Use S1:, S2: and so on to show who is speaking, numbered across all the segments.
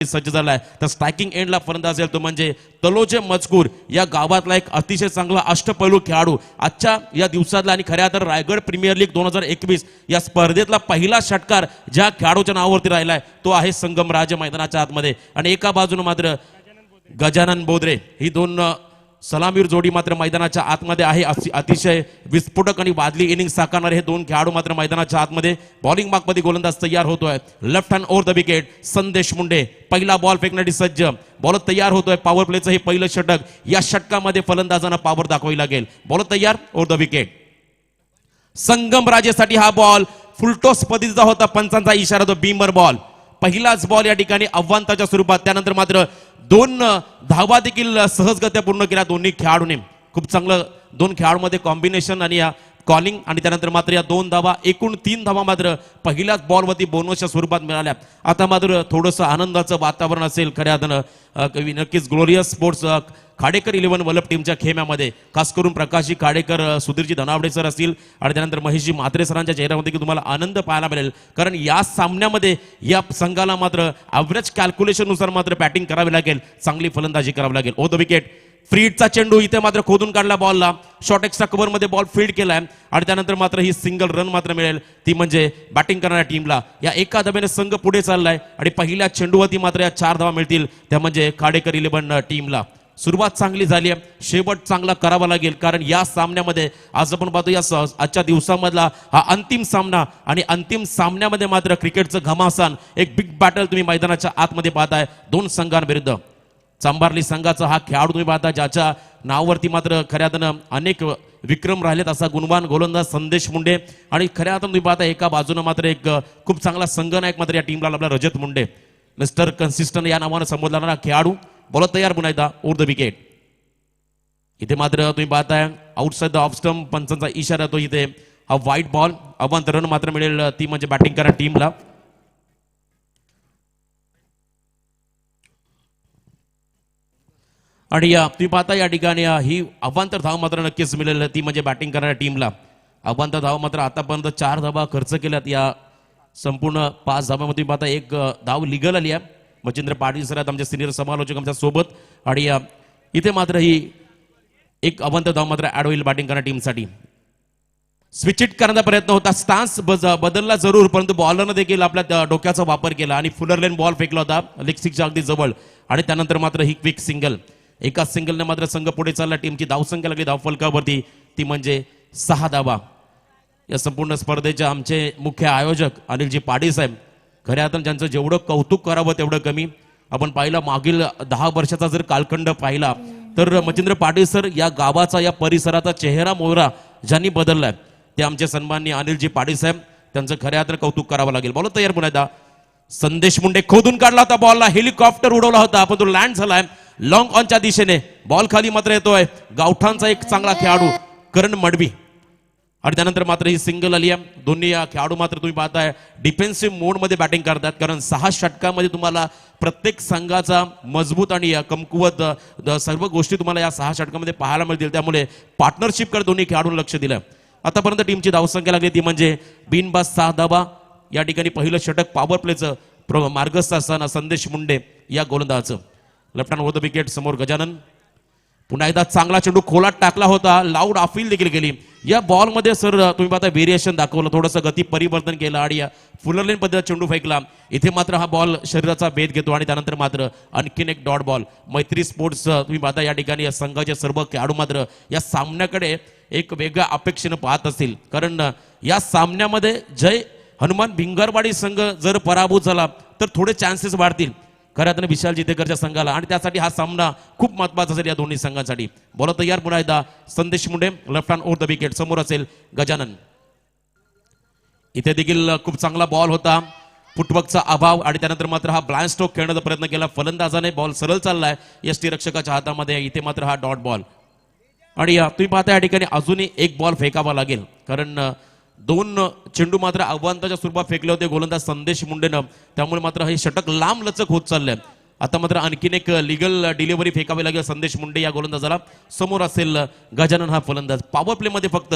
S1: सज्ज झालाय. तर स्ट्रायकिंग एंडला फलंदाज असेल तो म्हणजे तलोजे मजकूर या गावातला एक अतिशय चांगला अष्टपैलू खेळाडू. आजच्या या दिवसातला आणि खऱ्या तर रायगड प्रीमियर लीग 2021 या स्पर्धेतला पहिला षटकार ज्या खेळाडूच्या नावावरती राहिलाय तो आहे संगमराज मैदानाच्या आतमध्ये. आणि एका बाजूने मात्र गजानन बोदरे ही दोन सलामीर जोडी मात्र मैदानाच्या आतमध्ये आहे. अतिशय विस्फोटक आणि वादळी इनिंग साकारणारे हे दोन खेळाडू मात्र मैदानाच्या आतमध्ये. बॉलिंग मार्कमध्ये गोलंदाज तयार होतोय. Left hand over the wicket संदेश मुंडे पहिला बॉल फेकण्यासाठी सज्ज. बॉलर तयार होतोय. पॉवर प्लेचं हे पहिलं षटक. या षटकामध्ये फलंदाजांना पॉवर दाखवावी लागेल. बॉलर तयार ओव्हर द विकेट. संगमराजेसाठी हा बॉल फुलटॉस पद्धतीचा होता. पंचांचा इशारा तो बीमर बॉल. पहिलाच बॉल या ठिकाणी आव्हानाच्या स्वरूपात. त्यानंतर मात्र दोन धावा देखील सहजगत्या पूर्ण केल्या दोन्ही खेळाडूंनी. खूप चांगलं दोन खेळाडूंमध्ये कॉम्बिनेशन आणि या कॉलिंग आणि त्यानंतर मात्र या दोन धावा एकूण 3 धावा मात्र पहिल्याच बॉलवरती बोनसच्या स्वरूपात मिळाल्या. आता मात्र थोडंसं आनंदाचं वातावरण असेल खऱ्या अर्थानं. नक्कीच ग्लोरियस स्पोर्ट्स खाडेकर 11 वलप टीमच्या खेम्यामध्ये खास करून प्रकाशजी खाडेकर, सुधीरजी धनावडे सर असतील आणि त्यानंतर महेशजी म्हात्रे सरांच्या चेहऱ्यामध्ये तुम्हाला आनंद पाहायला मिळेल. कारण या सामन्यामध्ये या संघाला मात्र ॲव्हरेज कॅल्क्युलेशननुसार मात्र बॅटिंग करावी लागेल. चांगली फलंदाजी करावी लागेल. ओ द विकेट. फ्रीडचा चेंडू इथे मात्र खोदून काढला बॉलला. शॉर्ट एक्स्ट्रा कव्हरमध्ये बॉल फील्ड केलाय आणि त्यानंतर मात्र ही सिंगल रन मात्र मिळेल. ती म्हणजे बॅटिंग करणाऱ्या टीमला. या एका धाब्याने संघ पुढे चाललाय आणि पहिल्या चेंडूवरती मात्र या 4 धावा मिळतील. त्या म्हणजे खाडेकर 11 टीमला. सुरुवात चांगली झाली आहे. शेवट चांगला करावा लागेल. कारण या सामन्यामध्ये आज आपण पाहतो या आजच्या दिवसामधला हा अंतिम सामना आणि अंतिम सामन्यामध्ये मात्र क्रिकेटचं घमासान एक बिग बॅटल तुम्ही मैदानाच्या आतमध्ये पाहताय दोन संघांविरुद्ध. चांभारली संघाचा हा खेळाडू तुम्ही पाहता ज्याच्या नावावरती मात्र खऱ्या अर्थानं अनेक विक्रम राहिलेत असा गुणवान गोलंदाज संदेश मुंडे. आणि खऱ्या अर्थानं तुम्ही पाहता एका बाजूने मात्र एक खूप चांगला संघनायक मात्र या टीमला लाभला रजत मुंडे. मिस्टर कन्सिस्टंट या नावानं संबोधला खेळाडू. बॉलर तयार पुन्हा एकदा ओव्हर द विकेट. इथे मात्र तुम्ही पाहताय आउटसाइड द ऑफ स्टंप पंचांचा इशारा तो इथे हा व्हाईट बॉल. अवांतर रन मात्र मिळेल ती म्हणजे बॅटिंग करा टीमला. आणि तुम्ही पाहता या ठिकाणी ही अवांतर धाव मात्र नक्कीच मिळेल ती म्हणजे बॅटिंग करणाऱ्या टीमला. अवांतर धाव मात्र आतापर्यंत 4 धावा खर्च केल्यात. या संपूर्ण 5 धावांमध्ये पाहता एक धाव लिगल आली आहे. मच्छिंद्र पाटील सर आहेत आमचे सिनियर समालोचक आमच्या सोबत. आणि इथे मात्र ही एक अवांतर धाव मात्र ऍड होईल बॅटिंग करणाऱ्या टीमसाठी. स्विच इट करण्याचा प्रयत्न होता. स्टान्स बदलला जरूर परंतु बॉलरनं देखील आपल्या डोक्याचा वापर केला आणि फुलर लेन बॉल फेकला होता लेग स्टिकच्या अगदी जवळ. आणि त्यानंतर मात्र ही क्विक सिंगल. एका सिंगलने मात्र संघ पुढे चालला. टीमची धावसंख्या लागली धावफलकावरती ती म्हणजे 6 धावा. या संपूर्ण स्पर्धेचे आमचे मुख्य आयोजक अनिलजी पाटील साहेब खऱ्या अर्थानं ज्यांचं जेवढं कौतुक करावं तेवढं कमी. आपण पाहिलं मागील 10 वर्षाचा जर कालखंड पाहिला तर मच्छिंद्र पाटील सर या गावाचा या परिसराचा चेहरा मोहरा ज्यांनी बदललाय ते आमचे सन्माननीय अनिलजी पाटील साहेब. त्यांचं खऱ्या अर्थानं कौतुक करावं लागेल. बॉल तयार पुन्हा एकदा. संदेश मुंडे खोदून काढला होता बॉलला. हेलिकॉप्टर उडवला होता पण तो लँड झालाय लॉंग ऑनच्या दिशेने. बॉल खाली मात्र येतोय गावठाणचा एक चांगला खेळाडू करण मडवी. आणि त्यानंतर मात्र ही सिंगल आली आहे. दोन्ही खेळाडू मात्र तुम्ही पाहताय डिफेन्सिव्ह मोडमध्ये बॅटिंग करतात. कारण 6 षटकामध्ये तुम्हाला प्रत्येक संघाचा मजबूत आणि कमकुवत सर्व गोष्टी तुम्हाला या 6 षटकामध्ये पाहायला मिळतील. त्यामुळे पार्टनरशिपकडे दोन्ही खेळाडूंनी लक्ष दिलं. आतापर्यंत टीमची धावसंख्या लागली ती म्हणजे बिनबाद 6 धावा. या ठिकाणी पहिलं षटक पॉवर प्लेचं मार्गस्थ असताना संदेश मुंडे या गोलंदाजाचं. Left hand over the wicket. समोर गजानन. पुन्हा एकदा चांगला चेंडू खोलात टाकला होता. लाऊड अपील देखील केली. या बॉलमध्ये सर तुम्ही पाहता व्हेरिएशन दाखवलं. थोडंसं गती परिवर्तन केलं आणि फुलर लेन पद्धतीने चेंडू फेकला. इथे मात्र हा बॉल शरीराचा भेद घेतो आणि त्यानंतर मात्र आणखीन एक डॉट बॉल. मैत्री स्पोर्ट्स तुम्ही पाहता या ठिकाणी या संघाचे सर्व खेळाडू मात्र या सामन्याकडे एक वेगळ्या अपेक्षेनं पाहत असतील. कारण या सामन्यामध्ये जय हनुमान भिंगरवाडी संघ जर पराभूत झाला तर थोडे चान्सेस वाढतील खऱ्या अर्थानं विशाल जितेकरच्या संघाला. आणि त्यासाठी हा सामना खूप महत्वाचा असेल या दोन्ही संघांसाठी. बॉल तयार पुन्हा एकदा Sandesh Munde. Left hand over the wicket. समोर असेल गजानन. इथे देखील खूप चांगला बॉल होता. फुटवर्कचा अभाव आणि त्यानंतर मात्र हा ब्लाइंड स्ट्रोक खेळण्याचा प्रयत्न केला फलंदाजाने. बॉल सरळ चाललाय यष्टी रक्षकाच्या हातामध्ये. इथे मात्र हा डॉट बॉल. आणि तुम्ही पाहता या ठिकाणी अजूनही एक बॉल फेकावा लागेल. कारण 2 चेंडू मात्र आव्हानाच्या स्वरूपात फेकले होते गोलंदाज संदेश मुंडेनं. त्यामुळे मात्र हे षटक लांब लचक होत चाललंय. आता मात्र आणखीन एक लिगल डिलिव्हरी फेकावी लागेल संदेश मुंडे या गोलंदाजाला. समोर असेल गजानन हा फलंदाज. पॉवर प्ले मध्ये फक्त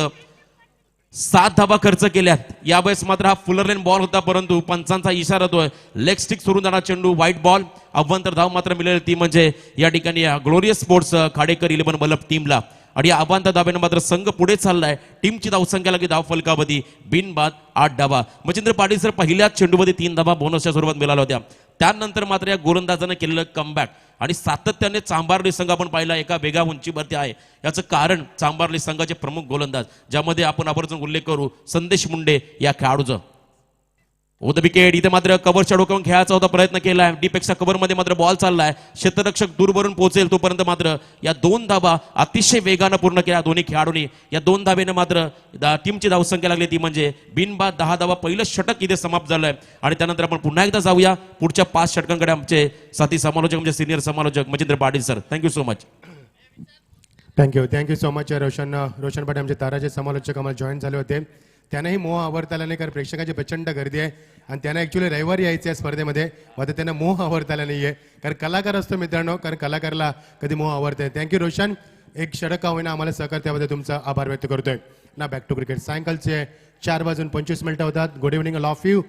S1: 7 धाबा खर्च केल्यात. यावेळेस मात्र हा फुलर लेन बॉल होता, परंतु पंचांचा इशारा होतोय लेग स्टिक सोडून जाणार चेंडू, व्हाईट बॉल. अव्वंतर धाव मात्र मिळेल ती म्हणजे या ठिकाणी ग्लोरियस स्पोर्ट्स खाडेकर 11 बल्लभ टीमला. आणि या अवांतर धाब्याने मात्र संघ पुढे चाललाय. टीमची धावसंख्या लागली धाव फलकावधी बिनबाद 8 धाबा. मच्छिंद्र पाटील सर पहिल्याच चेंडूमध्ये 3 धाबा बोनसच्या स्वरूपात मिळाल्या होत्या. त्यानंतर मात्र या गोलंदाजानं केलेलं कमबॅक आणि सातत्याने चांभारली संघ आपण पाहिला एका वेगळ्या उंचीवरती आहे. याचं कारण चांभारली संघाचे प्रमुख गोलंदाज, ज्यामध्ये आपण आवर्जून उल्लेख करू संदेश मुंडे या खेळाडूचा. The wicket. इथे मात्र कव्हरच्या डोक्यावरून खेळायचा होता, प्रयत्न केलाय. डीपेक्षा कव्हर मध्ये मात्र बॉल चाललाय. क्षेत्ररक्षक दूरवरून पोहोचेल तोपर्यंत मात्र या 2 धाबा अतिशय वेगानं पूर्ण केल्या दोन्ही खेळाडूंनी. या 2 धाब्याने मात्र टीमची धावसंख्या लागली ती म्हणजे बिनबाद 10 धाबा. पहिलं षटक इथे समाप्त झालंय. आणि त्यानंतर आपण पुन्हा एकदा जाऊया पुढच्या 5 षटकांकडे. आमचे साथी समालोचक म्हणजे सिनियर समालोचक Machhindra Patil sir. Thank you so much.
S2: Thank you so much Roshan Patil आमचे ताराचे समालोचक आम्हाला जॉईन झाले होते. त्यांनाही मोह आवरता आला नाही कारण प्रेक्षकांची प्रचंड गर्दी आहे आणि त्यांना ॲक्च्युली रविवारी यायचं आहे स्पर्धेमध्ये, मात्र त्यांना मोह आवरता आला नाही आहे कारण कलाकार असतो मित्रांनो, कारण कलाकाराला कधी मोह आवरते. थँक्यू रोशन. एक षटक का होईना आम्हाला सहकार त्याबद्दल तुमचा आभार व्यक्त करतोय. ना बॅक टू क्रिकेट. सायंकाळचे 4:25 होतात. Good evening all of you.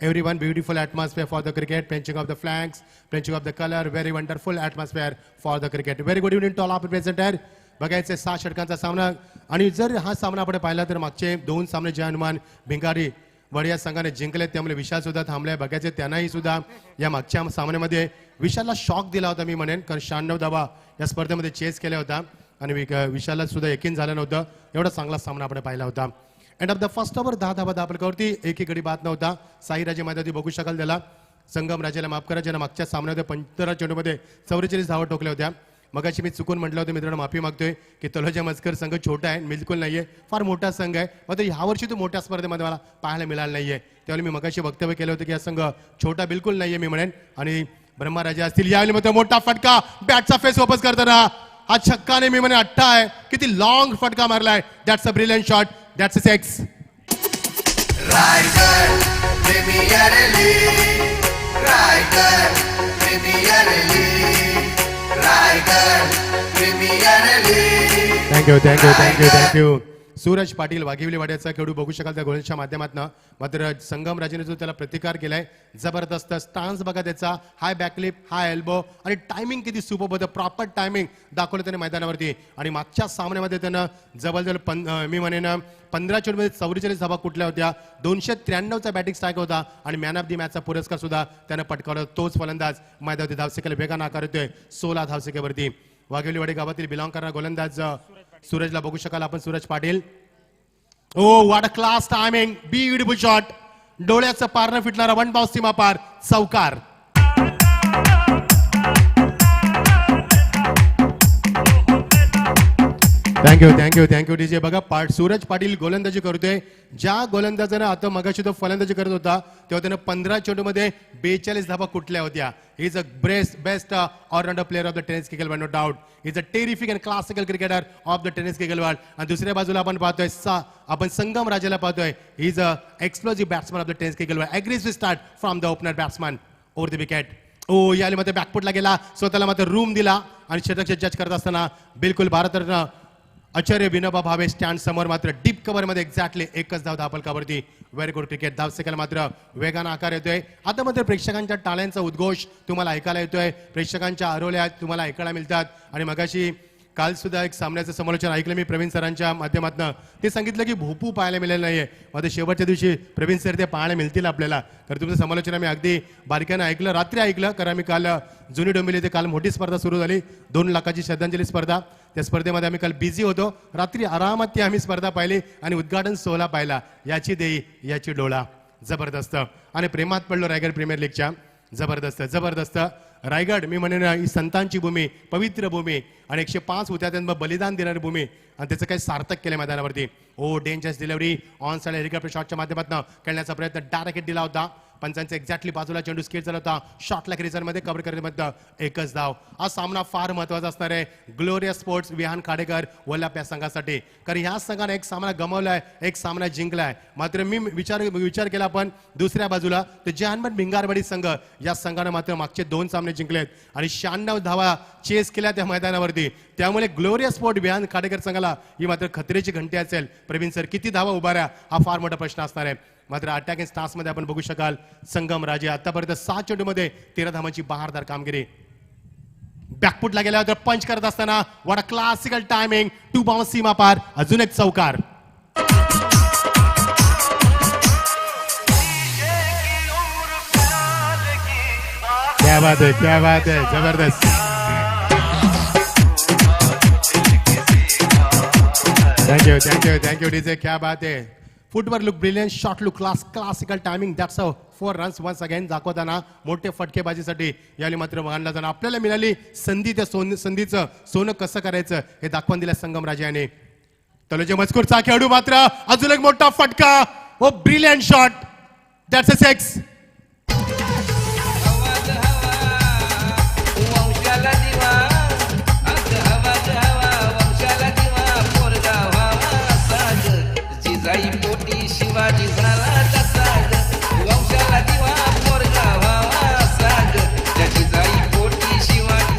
S2: Everyone, beautiful atmosphere for the cricket, pinching of the flanks, pinching of the color, very wonderful atmosphere for the cricket. Very good evening to all our present here. बघायचे 6 षटकांचा सामना आणि जर हा सामना आपण पाहिला तर मागचे 2 सामने जे हनुमान भिंगारी वडिया संघाने जिंकले त्यामुळे विशाल सुद्धा थांबले. बघायचे त्यांनाही सुद्धा या मागच्या सामन्यामध्ये विशालला शॉक दिला होता मी म्हणेन, कारण 96 धावा या स्पर्धेमध्ये चेस केल्या होता आणि विशालला सुद्धा यकीन झालं नव्हतं. एवढा चांगला सामना आपण पाहिला होता. End of the first over 10 धावा दाबलकावरती एकही गडी बाद नव्हता. साईराजे मैदानी बघू शकाल त्याला. संगम राजाला माफ करा ज्याला मागच्या सामन्यामध्ये 15 चेंडूमध्ये 44 धावा ठोकल्या होत्या. मगाशी मी चुकून म्हटलं होतं मित्रांनो, माफी मागतोय की तलोजा मस्कर संघ छोटा आहे, बिलकुल नाहीये, फार मोठा संघ आहे. मात्र ह्यावर्षी तो मोठ्या स्पर्धेमध्ये मला पाहायला मिळाला नाहीये. त्यावेळी मी मगाशी वक्तव्य केलं होतं की हा संघ छोटा बिलकुल नाहीये मी म्हणेन. आणि ब्रह्माराजा असतील यावेळी मध्ये मोठा फटका बॅटचा फेस वापस करताना हा छक्काने मी म्हणे 8 आहे. किती लॉंग फटका मारलाय. That's a brilliant shot. That's a 6.
S3: Raigad premier league, Raigad premier league, Raigad premier league.
S2: Thank you. Suraj Patil Waghivali वाड्याचा खेळू बघू शकाल त्या गोलच्या माध्यमातून. मात्र संगम राजेने जो त्याला प्रतिकार केलाय जबरदस्त. स्टान्स बघा त्याचा, हाय बॅकलिप, हाय एल्बो आणि टायमिंग किती सुपर होतं. प्रॉपर टायमिंग दाखवलं त्याने मैदानावरती. आणि मागच्या सामन्यामध्ये त्यानं जवळजवळ मी म्हणेन 15 चेंडूमध्ये 44 धावा कुठल्या होत्या. 293चा बॅटिंग स्ट्राईक होता आणि मॅन ऑफ दी मॅचचा पुरस्कार सुद्धा त्यानं पटकावला. तोच फलंदाज मैदानावरती धावसंख्येला वेगानं आकार येतोय 16 धावसंख्येवरती. वाघेवलीवाडी गावातील बिलॉंग करणारा गोलंदाज सूरजला बघू शकाल आपण. Suraj Patil. Oh what a class timing, beautiful shot. डोळ्याचं पारणं फिटणारा 1 बाउन्स सीमा पार चौकार. Thank you DJ. बघा सूरज पाटील गोलंदाजी करतोय. ज्या गोलंदाजानं आता मगाशी तो फलंदाजी करत होता तेव्हा त्यानं 15 चेंडूमध्ये 42 धावा कुठल्या होत्या. He is a best allrounder player of the tennis cricket world, no doubt. Is a terrific and classical cricketer of the tennis cricket world. आणि दुसऱ्या बाजूला आपण पाहतोय आपण संगम राजाला पाहतोय. He is a explosive batsman of the tennis cricket world. Aggressive start from the opener batsman over the wicket. Oh याला मध्ये बॅकफुटला गेला, स्वतःला मात्र रूम दिला आणि षटक जज करत असताना बिलकुल भारत आचार्य विनोबा भावे स्टँड समोर मात्र डीप कव्हर मध्ये एक्झॅक्टली 1च धाव दापलकावरती. Very good cricket. धावसंख्येला मात्र वेगानं आकार येतोय. आता मात्र प्रेक्षकांच्या टाळ्यांचा उद्घोष तुम्हाला ऐकायला येतोय. प्रेक्षकांच्या आरोल्या तुम्हाला ऐकायला मिळतात. आणि मगाशी काल सुद्धा एक सामन्याचं समालोचन ऐकलं मी प्रवीण सरांच्या माध्यमातून. ते सांगितलं की भोपू पाहायला मिळेल नाहीये. मात्र शेवटच्या दिवशी प्रवीण सर ते पाहायला मिळतील आपल्याला. तर तुमचं समालोचन आम्ही अगदी बारक्यानं ऐकलं, रात्री ऐकलं, कारण आम्ही काल जुनी डोंबिवली इथे काल मोठी स्पर्धा सुरू झाली, 2 लाखाची श्रद्धांजली स्पर्धा. त्या स्पर्धेमध्ये आम्ही काल बिझी होतो. रात्री आरामात ती आम्ही स्पर्धा पाहिली आणि उद्घाटन सोहळा पाहिला. याची देई याची डोळा. जबरदस्त. आणि प्रेमात पडलो रायगड प्रीमियर लीगच्या. जबरदस्त. रायगड मी म्हणेन ही संतांची भूमी, पवित्र भूमी आणि 105 हुत्यात्यांना बलिदान देणारी भूमी आणि त्याचं काही सार्थक केलं मैदानावरती. Oh dangerous delivery on side helicopter शॉटच्या माध्यमातून खेळण्याचा प्रयत्न डायरेक्ट दिला होता. पंचांच्या एक्झॅक्टली बाजूला चेंडू स्किट झाला होता. शॉर्ट लेग मध्ये कव्हर करण्यामध्ये एकच धाव. हा सामना फार महत्वाचा असणार आहे ग्लोरियस स्पोर्ट्स विहान खाडेकर वल्लाप या संघासाठी. कारण ह्या संघाने एक सामना गमावलाय, एक सामना जिंकलाय. मात्र मी विचार केला पण दुसऱ्या बाजूला तर जहानबन भिंगारवाडी संघ या संघाने मात्र मागचे 2 सामने जिंकलेत आणि 96 धावा चेस केल्या त्या मैदानावरती. त्यामुळे ग्लोरियस स्पोर्ट विहान खाडेकर संघाला ही मात्र खतरेची घंटी असेल. प्रवीण सर किती धावा उभाऱ्या हा फार मोठा प्रश्न असणार आहे. मात्र अटॅकिंग स्टार्स मध्ये आपण बघू शकाल संगम राजे आतापर्यंत 7 चेंडूमध्ये 13 धावांची बहारदार कामगिरी. बॅकफुटला गेला तर पंच करत असताना what a classical timing, 2 bounce सीमा पार, अजून एक चौकार. क्या बात है, क्या बात है, जबरदस्त. Thank you DJ. क्या बात है. Footwork look brilliant, shot look classical timing. That's a 4 runs once again दाखवताना मोठे फटकेबाजीसाठी यावेळी मात्र मानला जाणार. आपल्याला मिळाली संधी, त्या संधीचं सोनं कसं करायचं हे दाखवून दिलं संगम राजे यांनी. तलोजे मजकूरचा खेळाडू मात्र अजून एक मोठा फटका. Oh brilliant shot. That's a 6.
S4: Shivaji झाला तसा वंशाला दिवा पोरगा व्हावा साग त्याची जाई पोटी शिवाजी.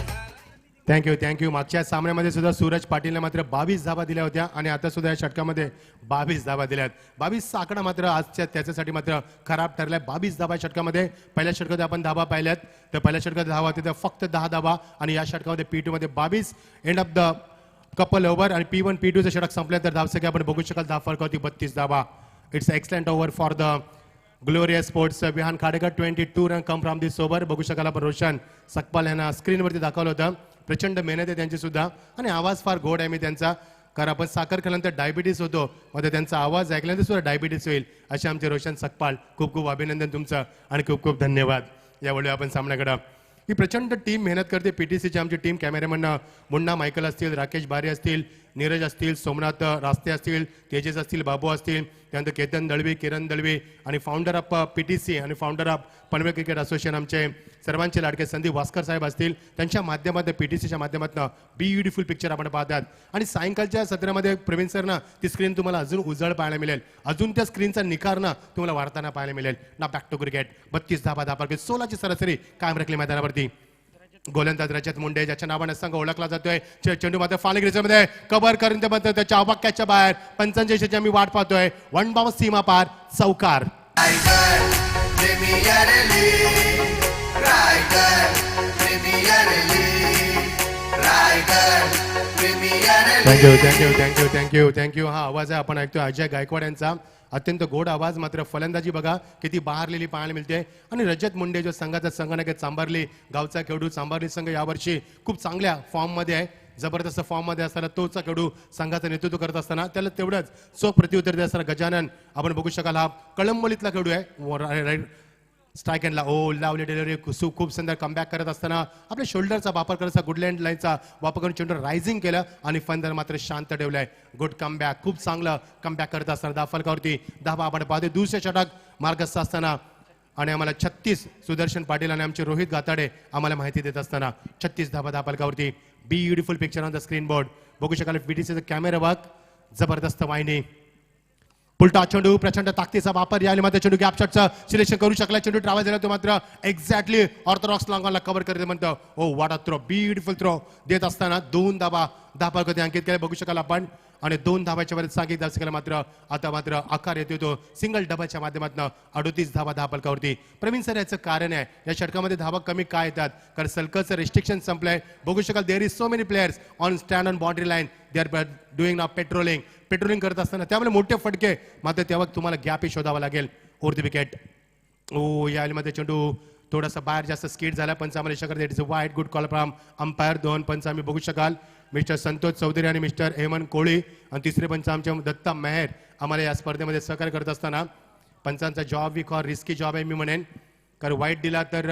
S2: थँक्यू. मागच्या सामन्यामध्ये सुद्धा सूरज पाटीलने मात्र 22 धावा दिल्या होत्या आणि आता सुद्धा या षटकामध्ये 22 धावा दिल्यात. 22 चा आकडा मात्र आजच्या त्याच्यासाठी मात्र खराब ठरलाय. 22 धावा षटकामध्ये. पहिल्या षटकामध्ये आपण धावा पाहिल्यात तर पहिल्या षटकात धावा होत्या फक्त 10 धावा आणि या षटकामध्ये P2 मध्ये 22. End of the couple over आणि P1 P2 षटक संपल्या तर धावसंख्या आपण बघू शकाल धाव फरक होती 32 धावा. It's excellent over for the glorious sports Vihan Khadekar. 22 run come from this over. बघू शकाल आपण रोशन सकपाल यांना स्क्रीनवरती दाखवलं होतं. प्रचंड मेहनत आहे त्यांची सुद्धा आणि आवाज फार गोड आहे मी त्यांचा. कारण आपण साखर खाल्ल्यानंतर डायबिटीस होतो, मध्ये त्यांचा आवाज ऐकल्यानंतर सुद्धा डायबिटीस होईल. असे आमचे रोशन सकपाल. खूप खूप अभिनंदन तुमचं आणि खूप खूप धन्यवाद. यावेळी आपण सामन्याकडं ही प्रचंड टीम मेहनत करते. PTCची आमची टीम कॅमेरामॅन मुन्ना मायकल असतील, राकेश बारे असतील, नीरज असतील, सोमनाथ रास्ते असतील, तेजस असतील, बाबू असतील, त्यानंतर केतन दळवी, किरण दळवी आणि फाउंडर ऑफ PTC आणि founder of Panvel cricket association आमचे सर्वांचे लाडके संदीप वास्कर साहेब असतील. त्यांच्या माध्यमातून PTCच्या माध्यमातून ब्युटिफुल पिक्चर आपण पाहतात. आणि सायंकाळच्या सत्रामध्ये प्रवीण सर ना ती स्क्रीन तुम्हाला अजून उजळ पाहायला मिळेल. अजून त्या स्क्रीनचा निखार ना तुम्हाला वाढताना पाहायला मिळेल ना. Back to cricket. 32 धावा 16ची सरासरी कायम राखली मैदानावरती. गोलंदाज रजत मुंडे ज्याच्या नावाने संघ ओळखला जातोय. चेंडू मात्र फालिक मध्ये कव्हर करून त्याच्या अवाक्याच्या बाहेर. पंचांच्या आम्ही वाट पाहतोय. 1 बाउन्स सीमा पार, चौकार.
S3: Raigad premier league, Raigad premier league, Raigad premier league.
S2: Thank you. हा आवाज आहे आपण ऐकतोय अजय गायकवाड यांचा. अत्यंत गोड आवाज. मात्र फलंदाजी बघा किती बहारलेली पाहायला मिळते. आणि रजत मुंडे जो संघाचा संघनायक चांभारली गावचा खेळाडू. चांभारली संघ यावर्षी खूप चांगल्या फॉर्म मध्ये आहे. जबरदस्त फॉर्म मध्ये असताना तोचा खेळाडू संघाचं नेतृत्व करत असताना त्याला तेवढंच चोख प्रत्युत्तर देत असताना गजानन आपण बघू शकाल. हा कळंबोलीतला खेळाडू आहे. स्ट्राईक अँडला लावली डिलिव्हरी. खूप सुंदर कमबॅक करत असताना आपल्या शोल्डरचा वापर करत गुडलँड लाईनचा वापर करून चेंडू रायझिंग केलं आणि फंदर मात्र शांत ठेवलाय. Good comeback. खूप चांगलं कमबॅक करत असताना धाफलकावरती धावा आपण पाहतो. दुसरे षटक मार्गस्थ असताना आणि आम्हाला 36 सुदर्शन पाटील आणि आमचे रोहित गाताडे आम्हाला माहिती देत असताना 36 धावा धाफलकावरती. Beautiful picture on the screen board. बघू शकाल PTCचा कॅमेरा वर्क. जबरदस्त वाहिनी. पुलटा चेंडू प्रचंड ताकदीचा वापर. यावेळी मात्र चेंडू गॅप शॉटचं सिलेक्शन करू शकला. चेंडू ट्रॅव्हल झाला तो मात्र एक्झॅक्टली ऑर्थोडॉक्स लॉंगॉनला कव्हर करते म्हणतो. Oh what a throw. Beautiful throw देत असताना 2 धावा धाफलकावरती अंकित केले. बघू शकाल आपण. आणि 2 धावाच्या वर सांगित दर्शकाला मात्र आता मात्र आकार येतो तो सिंगल डबाच्या माध्यमातून 38 धावा धाफलकावरती. प्रवीण सर याचं कारण आहे या षटकामध्ये धावा कमी काय येतात कारण सलकरचं रिस्ट्रिक्शन संपलंय. बघू शकाल there is so many players on stand on boundary line. They are doing now patrolling करत असताना त्यामुळे मोठे फटके मात्र तेव्हा तुम्हाला गॅपही शोधावा लागेल. ओर द विकेट. ओ यामध्ये चेंडू थोडासा बाहेर जास्त स्किड झाला. पंच आम्हाला इशारा करते. It is a wide good call from umpire. 2 पंच आम्ही बघू शकाल. मिस्टर संतोष चौधरी आणि मिस्टर हेमंत कोळी आणि तिसरे पंच आमचे दत्ता मेहर आम्हाला या स्पर्धेमध्ये सहकार्य करत असताना पंचांचा job we for risky job आहे मी म्हणेन. कारण वाईट दिला तर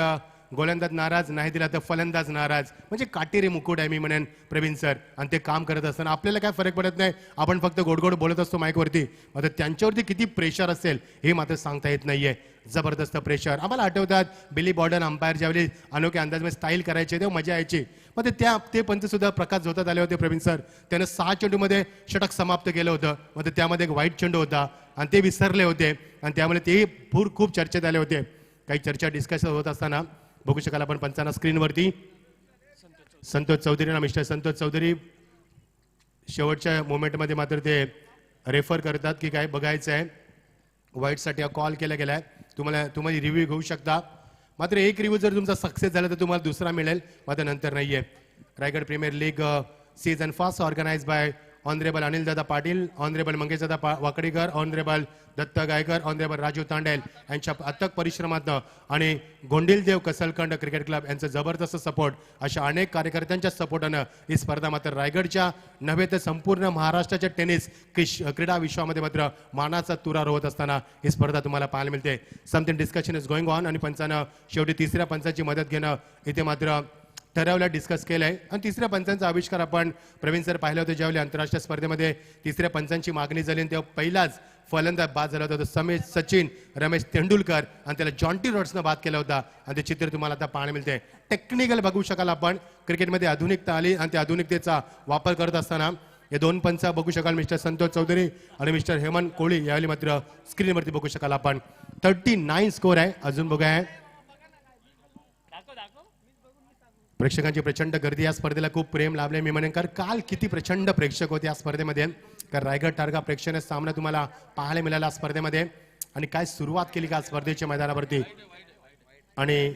S2: गोलंदाज नाराज, नाही दिला तर फलंदाज नाराज. म्हणजे काटेरी मुकुट आहे मी म्हणेन प्रवीण सर. आणि ते काम करत असताना आपल्याला काय फरक पडत नाही, आपण फक्त गोडगोड बोलत असतो माईकवरती. मात्र त्यांच्यावरती किती प्रेशर असेल हे मात्र सांगता येत नाहीये. जबरदस्त प्रेशर. आम्हाला आठवतात बिली बॉर्डन अंपायर ज्यावेळी अनोखे अंदाज स्टाईल करायचे तेव्हा मजा यायची. मग ते पंच सुद्धा प्रकाश झोतात आले होते प्रवीण सर. त्यानं 6 चेंडूमध्ये षटक समाप्त केलं होतं. मग त्यामध्ये एक वाईट चेंडू होता आणि ते विसरले होते आणि त्यामुळे तेही खूप चर्चेत आले होते. काही चर्चा डिस्कशन होत असताना बघू शकाल आपण पंचांना स्क्रीनवरती संतोष चौधरी ना मिस्टर संतोष चौधरी शेवटच्या मोमेंटमध्ये मात्र ते रेफर करतात की काय बघायचं आहे. व्हाईटसाठी हा कॉल केला गेलाय. तुम्हाला रिव्ह्यू घेऊ शकता. मात्र एक रिव्ह्यू जर तुमचा सक्सेस झाला तर तुम्हाला दुसरा मिळेल, मात्र नंतर नाहीये. Raigad premier league season first organise by honourable Anil Dada Patil, honourable Mangesh Dada Wakdikar, honourable Datta Gaikar, honourable Raju Tandel यांच्या अथक परिश्रमातनं आणि गोंडीलदेव कसलखंड क्रिकेट क्लब यांचं जबरदस्त सपोर्ट, अशा अनेक कार्यकर्त्यांच्या सपोर्टानं ही स्पर्धा मात्र रायगडच्या नव्हे तर संपूर्ण महाराष्ट्राच्या टेनिस क्रीडा विश्वामध्ये मात्र मानाचा तुरा रोवत असताना ही स्पर्धा तुम्हाला पाहायला मिळते. Something discussion is going on आणि पंचानं शेवटी तिसऱ्या पंचाची मदत घेणं इथे मात्र ठरवलं, डिस्कस केलंय. आणि तिसऱ्या पंचांचा आविष्कार आपण प्रवीण सर पाहिलं होतं ज्यावेळी आंतरराष्ट्रीय स्पर्धेमध्ये तिसऱ्या पंचांची मागणी झाली तेव्हा पहिलाच फलंदाज बाद झाला होता सचिन रमेश तेंडुलकर आणि त्याला जॉन्टी रॉड्सनं बाद केला होता. आणि ते चित्र तुम्हाला आता पाहायला मिळते. टेक्निकल बघू शकाल आपण. क्रिकेटमध्ये आधुनिकता आली आणि त्या आधुनिकतेचा वापर करत असताना हे दोन पंच बघू शकाल, मिस्टर संतोष चौधरी आणि मिस्टर हेमंत कोळी. यावेळी मात्र स्क्रीनवरती बघू शकाल आपण 39 स्कोर आहे. अजून बघा प्रेक्षकांची प्रचंड गर्दी. या स्पर्धेला खूप प्रेम लाभले मी म्हणेन, कारण काल किती प्रचंड प्रेक्षक होते या स्पर्धेमध्ये. कारण रायगड टारगा प्रेक्षणीय सामना तुम्हाला पाहायला मिळाला स्पर्धेमध्ये. आणि काय सुरुवात केली का स्पर्धेच्या मैदानावरती. आणि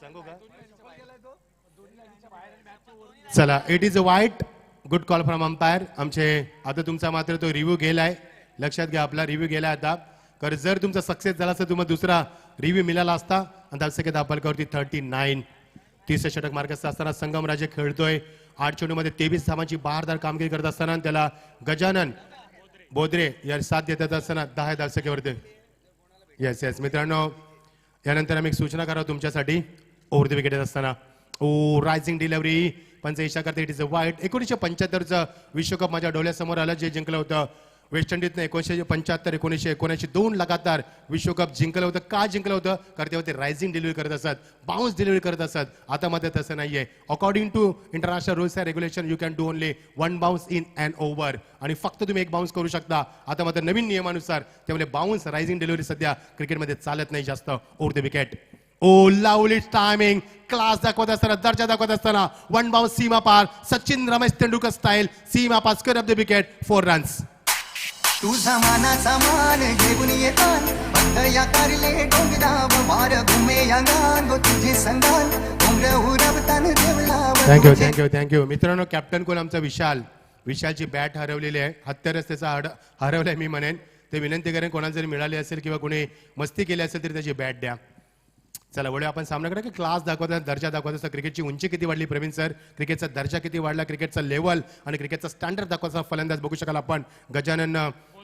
S2: सांगू का चला, it is a white good call from umpire आमचे. आता तुमचा मात्र तो रिव्ह्यू गेलाय, लक्षात घ्या आपला रिव्ह्यू गेला आता. कारण जर तुमचा सक्सेस झाला असता तुम्हाला दुसरा रिव्ह्यू मिळाला असता. आणि त्यासाठी दापलकरती 39 30 षटक मार्गस्थ असताना संगम राजे खेळतोय. 8 चेंडूमध्ये 23 धावांची बहारदार कामगिरी करत असताना त्याला गजानन बोद्रे या साथ देत असताना 10 धावसंख्येवरती. येस येस मित्रांनो, यानंतर आम्ही एक सूचना करावं तुमच्यासाठी. ओव्हर द विकेट असताना रायझिंग डिलिव्हरी पंच इशा करते. It is a wide. 1975चं विश्वकप माझ्या डोळ्यासमोर आलं जे जिंकलं होतं वेस्ट इंडिजनं. 1975 1979 2 लगातार विश्वकप जिंकलं होतं. का जिंकलं होतं, कारण तेव्हा ते रायझिंग डिलिव्हरी करत असतात, बाउन्स डिलिव्हरी करत असतात. आता मात्र तसं नाहीये. According to international rules and regulation you can do only 1 bounce in and over. आणि फक्त तुम्ही 1 बाउन्स करू शकता. आता मात्र नवीन नियमानुसार त्यामुळे बाउन्स रायझिंग डिलिव्हरी सध्या क्रिकेटमध्ये चालत नाही जास्त. Over the wicket. Oh lovely timing, class दाखवत असताना, दर्जा दाखवत असताना 1 बाउन्स सीमा पार. सचिन रमेश तेंडुलकर स्टाईल सीमा पार. Square off the wicket 4 runs.
S3: तुझा मानाचा मान घेऊन येतान बंद या कारले डोंगराव वार घुमे या गान तुझे संगान डोंगर उरवतान
S2: थँक्यू थँक्यू थँक्यू. मित्रांनो, कॅप्टन कोण आमचा विशालची बॅट हरवलेली आहे. हत्यारच त्याचा हरवलंय मी म्हणेन. ते विनंती करेन कोणाला जरी मिळाली असेल किंवा कोणी मस्ती केली असेल तरी त्याची बॅट द्या. चला वळूया आपण सामन्याकडे. की क्लास दाखवतात, दर्जा दाखवत असतात. क्रिकेटची उंची किती वाढली प्रवीण सर, क्रिकेटचा दर्जा किती वाढला, क्रिकेटचा लेवल आणि क्रिकेटचा स्टँडर्ड दाखवता फलंदाज बघू शकाल आपण. गजानन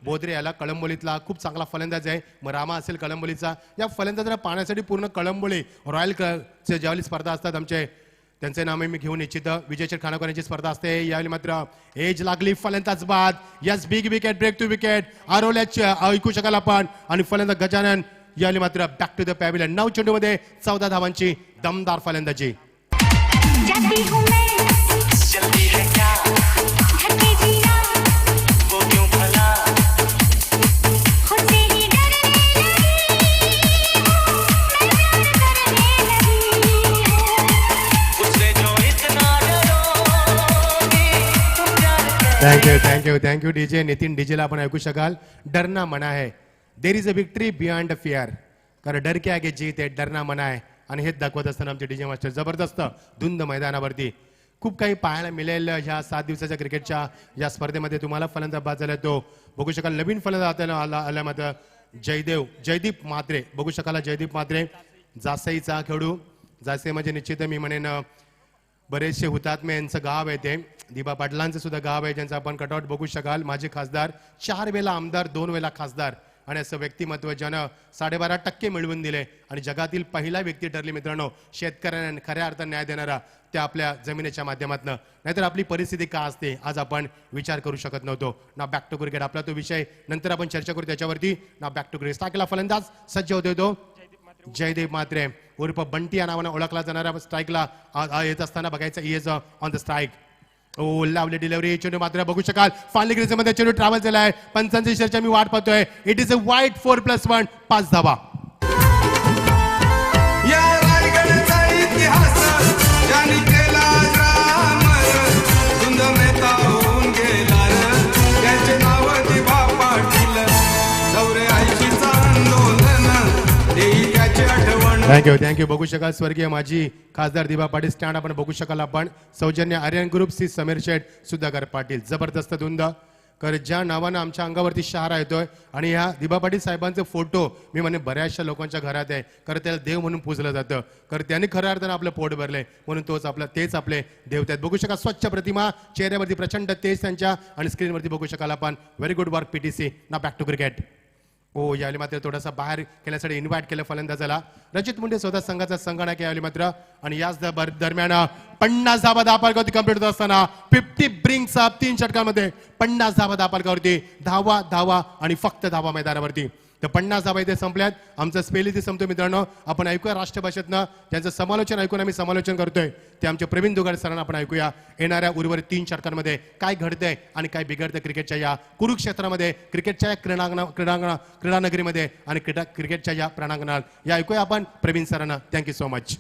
S2: बोद्रे याला कळंबोलीतला खूप चांगला फलंदाज आहे. मग रामा असेल कळंबोलीचा. या फलंदाजाला पाहण्यासाठी पूर्ण कळंबोली रॉयल क्लबचे ज्यावेळी स्पर्धा असतात आमचे त्यांचे नाम मी घेऊन इच्छित. विजयचर खानाकर यांची स्पर्धा असते. यावेळी मात्र एज लागली, फलंदाज बाद. Yes big wicket, breakthrough wicket आरोल्याचे ऐकू शकाल आपण. आणि फलंदाज गजानन यावेळी मात्र बॅक टू द पॅव्हिलियन. 9 चेंडूमध्ये 14 धावांची दमदार फलंदाजी. Thank you thank you DJ Nitin. डीजेला आपण ऐकू शकाल. डरना मना है, there is a victory beyond fear. कारण डर के आगे जीत है, डरना मना है. आणि हेच दाखवत असताना आमचे डीजे मास्टर जबरदस्त धुंद मैदानावरती. खूप काही पाहायला मिळेल ह्या 7 दिवसाच्या क्रिकेटच्या या स्पर्धेमध्ये. तुम्हाला फलंदाज बाद झाला तो बघू शकाल. नवीन फलंदाज आला मात्र जयदीप म्हात्रे बघू शकाल. जयदीप म्हात्रे जासईचा खेळू. जासई म्हणजे निश्चित मी म्हणेन बरेचसे हुतात्मे यांचं गाव आहे. ते दिबा पाटलांचं सुद्धा गाव आहे ज्यांचं आपण कटआउट बघू शकाल. माझे खासदार 4 वेळा आमदार, 2 वेळा खासदार आणि असं व्यक्तिमत्व ज्यानं 12.5% मिळवून दिले आणि जगातील पहिला व्यक्ती ठरली मित्रांनो शेतकऱ्यांना खऱ्या अर्थाने न्याय देणारा त्या आपल्या जमिनीच्या माध्यमातून. नाहीतर आपली परिस्थिती का असते आज आपण विचार करू शकत नव्हतो ना. बॅक टू क्रिकेट आपला तो विषय नंतर आपण चर्चा करू त्याच्यावरती ना. बॅक टू क्रिकेट स्ट्राईकला फलंदाज सज्ज होतोय तो जयदेव म्हात्रे उर्फ बंटी या नावाने ओळखला जाणारा स्ट्राईकला येत असताना बघायचं इज ऑन द स्ट्राईक. ओ लावली डिलिव्हरी चेंडू मात्र बघू शकाल फायनल क्रिकेटमध्ये चेंडू ट्रॅव्हल झाला आहे. पंचांची चर्चा मी वाट पाहतोय. इट इज अ वाईट 4+1 5 धावा.
S5: या रायगडचा इतिहास ज्यांनी केला ग्रामर धुंद मेहता होऊन गेला त्याचे नाव दिवा पाटील चौरे ऐशीचा आंदोलन देई त्याची आठवण.
S2: थँक्यू बघू शकाल स्वर्गीय माजी खासदार दिबा पाटील स्टँड आपण बघू शकाल आपण. सौजन्य आर्यन ग्रुप सी समीर शेठ सुधाकर पाटील जबरदस्त धुंद कर ज्या नावानं आमच्या अंगावरती शहारा येतोय. आणि ह्या दिबा पाटील साहेबांचे फोटो मी म्हणे बऱ्याचशा लोकांच्या घरात आहे कारण त्याला देव म्हणून पूजलं जातं कारण त्यांनी खऱ्या अर्थानं आपलं पोट भरलंय म्हणून तेच आपले देवते आहेत. बघू शकाल स्वच्छ प्रतिमा चेहऱ्यावरती प्रचंड तेज त्यांच्या आणि स्क्रीनवरती बघू शकाल आपण. व्हेरी गुड वर्क पीटीसी ना. Back to cricket. हो यावेळी मात्र थोडासा बाहेर केल्यासाठी इन्व्हाइट केलं फलंदाजाला. रचित मुंडे स्वतः संघाचा संगणक यावेळी मात्र. आणि याच दरम्यान 50 धावा धापालकावरती कंप्लीट होत असताना 50 ब्रिंग्स अप 3 षटकांमध्ये 50 धावा धापालकावरती धावा आणि फक्त धावा मैदानावरती. तर 50 धावा इथे संपल्यात. आमचं स्पेल इथे संपतो मित्रांनो. आपण ऐकूया राष्ट्रभाषेतनं त्यांचं समालोचन ऐकून आम्ही समालोचन करतोय ते आमचे प्रवीण दुगाड सरांना आपण ऐकूया. येणाऱ्या उर्वरित 3 षटकांमध्ये काय घडतंय आणि काय बिघडतंय क्रिकेटच्या या कुरुक्षेत्रामध्ये क्रिकेटच्या या क्रीडानगरीमध्ये आणि क्रिकेटच्या या प्रणांगणात या ऐकूया आपण प्रवीण सरांना. Thank you so much.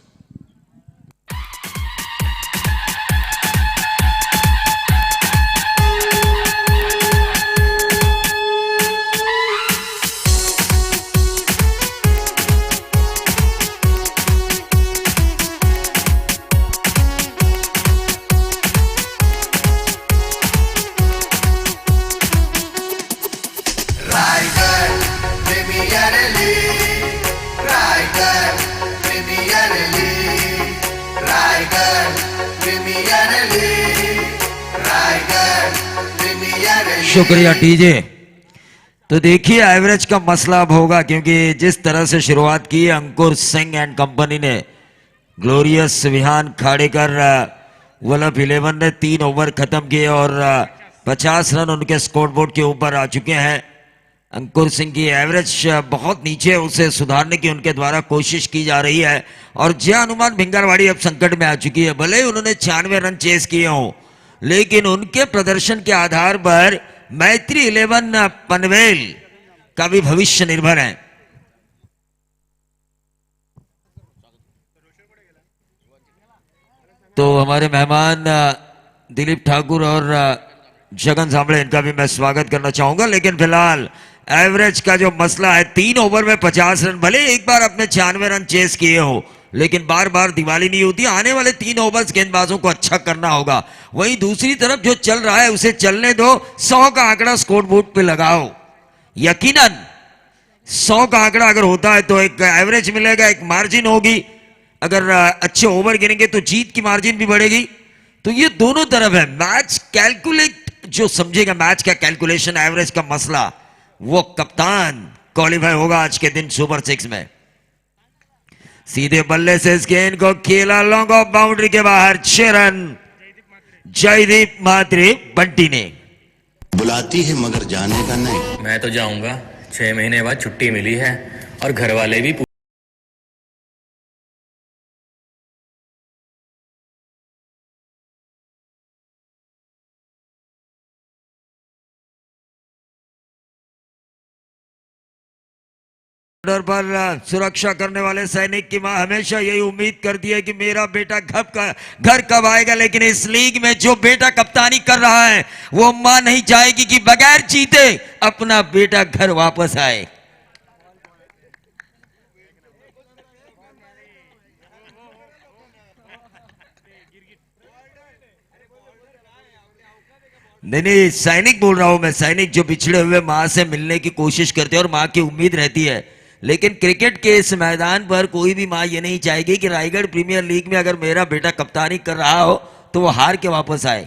S6: शुक्रिया टीजे. तो देखिए एवरेज का मसला अब होगा क्योंकि जिस तरह से शुरुआत की अंकुर सिंह एंड कंपनी ने ग्लोरियस विहान खाड़ेकर वल्लभ 11 ने 3 ओवर खत्म किए और 50 रन उनके स्कोरबोर्ड के ऊपर आ चुके हैं. अंकुर सिंह की एवरेज बहुत नीचे है उसे सुधारने की उनके द्वारा कोशिश की जा रही है. और जय हनुमान भिंगरवाड़ी अब संकट में आ चुकी है. भले ही उन्होंने 96 रन चेस किए हों लेकिन उनके प्रदर्शन के आधार पर मैत्री 11 पनवेल का भी भविष्य निर्भर है. तो हमारे मेहमान दिलीप ठाकुर और जगन सांबले इनका भी मैं स्वागत करना चाहूंगा. लेकिन फिलहाल एवरेज का जो मसला है 3 ओवर में 50 रन भले एक बार अपने 96 रन चेस किए हो लेकिन बार बार दिवाली नहीं होती. आने वाले 3 ओवर्स गेंदबाजों को अच्छा करना होगा. वहीं दूसरी तरफ जो चल रहा है उसे चलने दो. 100 का आंकड़ा स्कोरबोर्ड पे लगाओ. यकीनन 100 का आंकड़ा अगर होता है तो एक एवरेज मिलेगा, एक मार्जिन होगी. अगर अच्छे ओवर गिरेंगे तो जीत की मार्जिन भी बढ़ेगी. तो ये दोनों तरफ है. मैच कैलकुलेट जो समझेगा मैच का कैलकुलेशन एवरेज का मसला वो कप्तान क्वालिफाई होगा आज के दिन सुपर 6 में. सीधे बल्ले से इस गेंद को खेला लॉन्ग ऑफ बाउंड्री के बाहर 6 रन जयदीप म्हात्रे बंटी ने.
S7: बुलाती है मगर जाने का नहीं.
S8: मैं तो जाऊंगा. 6 महीने बाद छुट्टी मिली है और घर वाले भी
S6: पर सुरक्षा करने वाले सैनिक की मां हमेशा यही उम्मीद करती है कि मेरा बेटा घर कब आएगा. लेकिन इस लीग में जो बेटा कप्तानी कर रहा है वो मां नहीं चाहेगी कि बगैर जीते अपना बेटा घर वापस आए. नहीं सैनिक बोल रहा हूं मैं. सैनिक जो बिछड़े हुए मां से मिलने की कोशिश करते हैं और मां की उम्मीद रहती है. लेकिन क्रिकेट के इस मैदान पर कोई भी मां ये नहीं चाहेगी कि रायगढ़ प्रीमियर लीग में अगर मेरा बेटा कप्तानी कर रहा हो तो वो हार के वापस आए.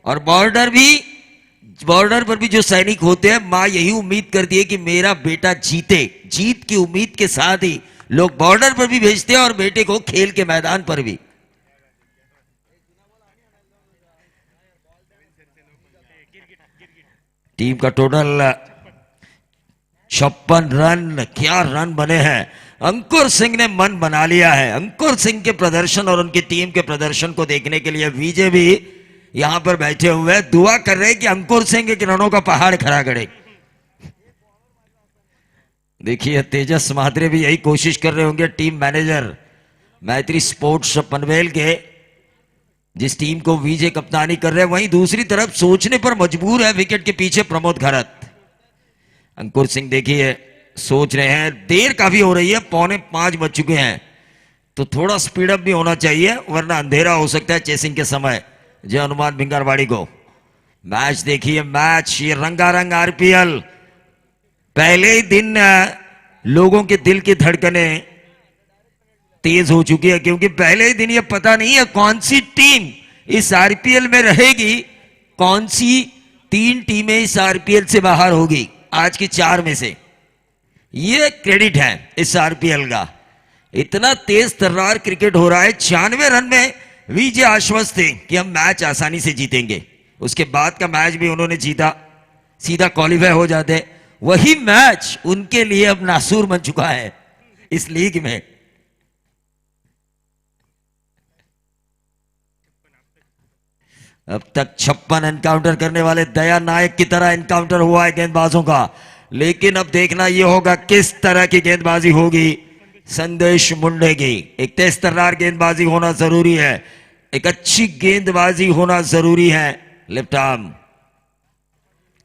S6: और बॉर्डर भी बॉर्डर पर भी जो सैनिक होते हैं, माँ यही उम्मीद करती है कि मेरा बेटा जीते। जीत की उम्मीद के साथ ही लोग बॉर्डर पर भी भेजते हैं और बेटे को खेल के मैदान पर भी। टीम का टोटल 56 रन। क्या रन बने हैं! अंकुर सिंह ने मन बना लिया है। अंकुर सिंह के प्रदर्शन और उनकी टीम के प्रदर्शन को देखने के लिए विजय भी यहां पर बैठे हुए हैं, दुआ कर रहे हैं कि अंकुर सिंह के रनों का पहाड़ खड़ा करे। देखिए तेजस महात्रे भी यही कोशिश कर रहे होंगे। टीम मैनेजर मैत्री स्पोर्ट्स पनवेल के, जिस टीम को विजय कप्तानी कर रहे हैं, वहीं दूसरी तरफ सोचने पर मजबूर है विकेट के पीछे प्रमोद घरत। अंकुर सिंह देखिए सोच रहे हैं, देर काफी हो रही है, 4:45 बज चुके हैं, तो थोड़ा स्पीड अप भी होना चाहिए वरना अंधेरा हो सकता है चेसिंग के समय। जय हनुमान भिंगारवाड़ी को। मैच देखिए, मैच ये रंगारंग आरपीएल। पहले ही दिन लोगों के दिल की धड़कनें तेज हो चुकी है, क्योंकि पहले ही दिन ये पता नहीं है कौन सी टीम इस आरपीएल में रहेगी, कौन सी 3 टीमें इस आरपीएल से बाहर होगी आज की 4 में से। ये क्रेडिट है इस आरपीएल का। इतना तेज तर्रार क्रिकेट हो रहा है। 96 रन में विजय आश्वस्त थे कि हम मैच आसानी से जीतेंगे। उसके बाद का मैच भी उन्होंने जीता, सीधा क्वालिफाई हो जाते। वही मैच उनके लिए अब नासूर बन चुका है इस लीग में। अब तक 56 एनकाउंटर करने वाले दया नायक की तरह एनकाउंटर हुआ है गेंदबाजों का, लेकिन अब देखना यह होगा किस तरह की गेंदबाजी होगी संदेश मुंडे की। एक तेज तर्रार गेंदबाजी होना जरूरी है, एक अच्छी गेंदबाजी होना जरूरी है। Left arm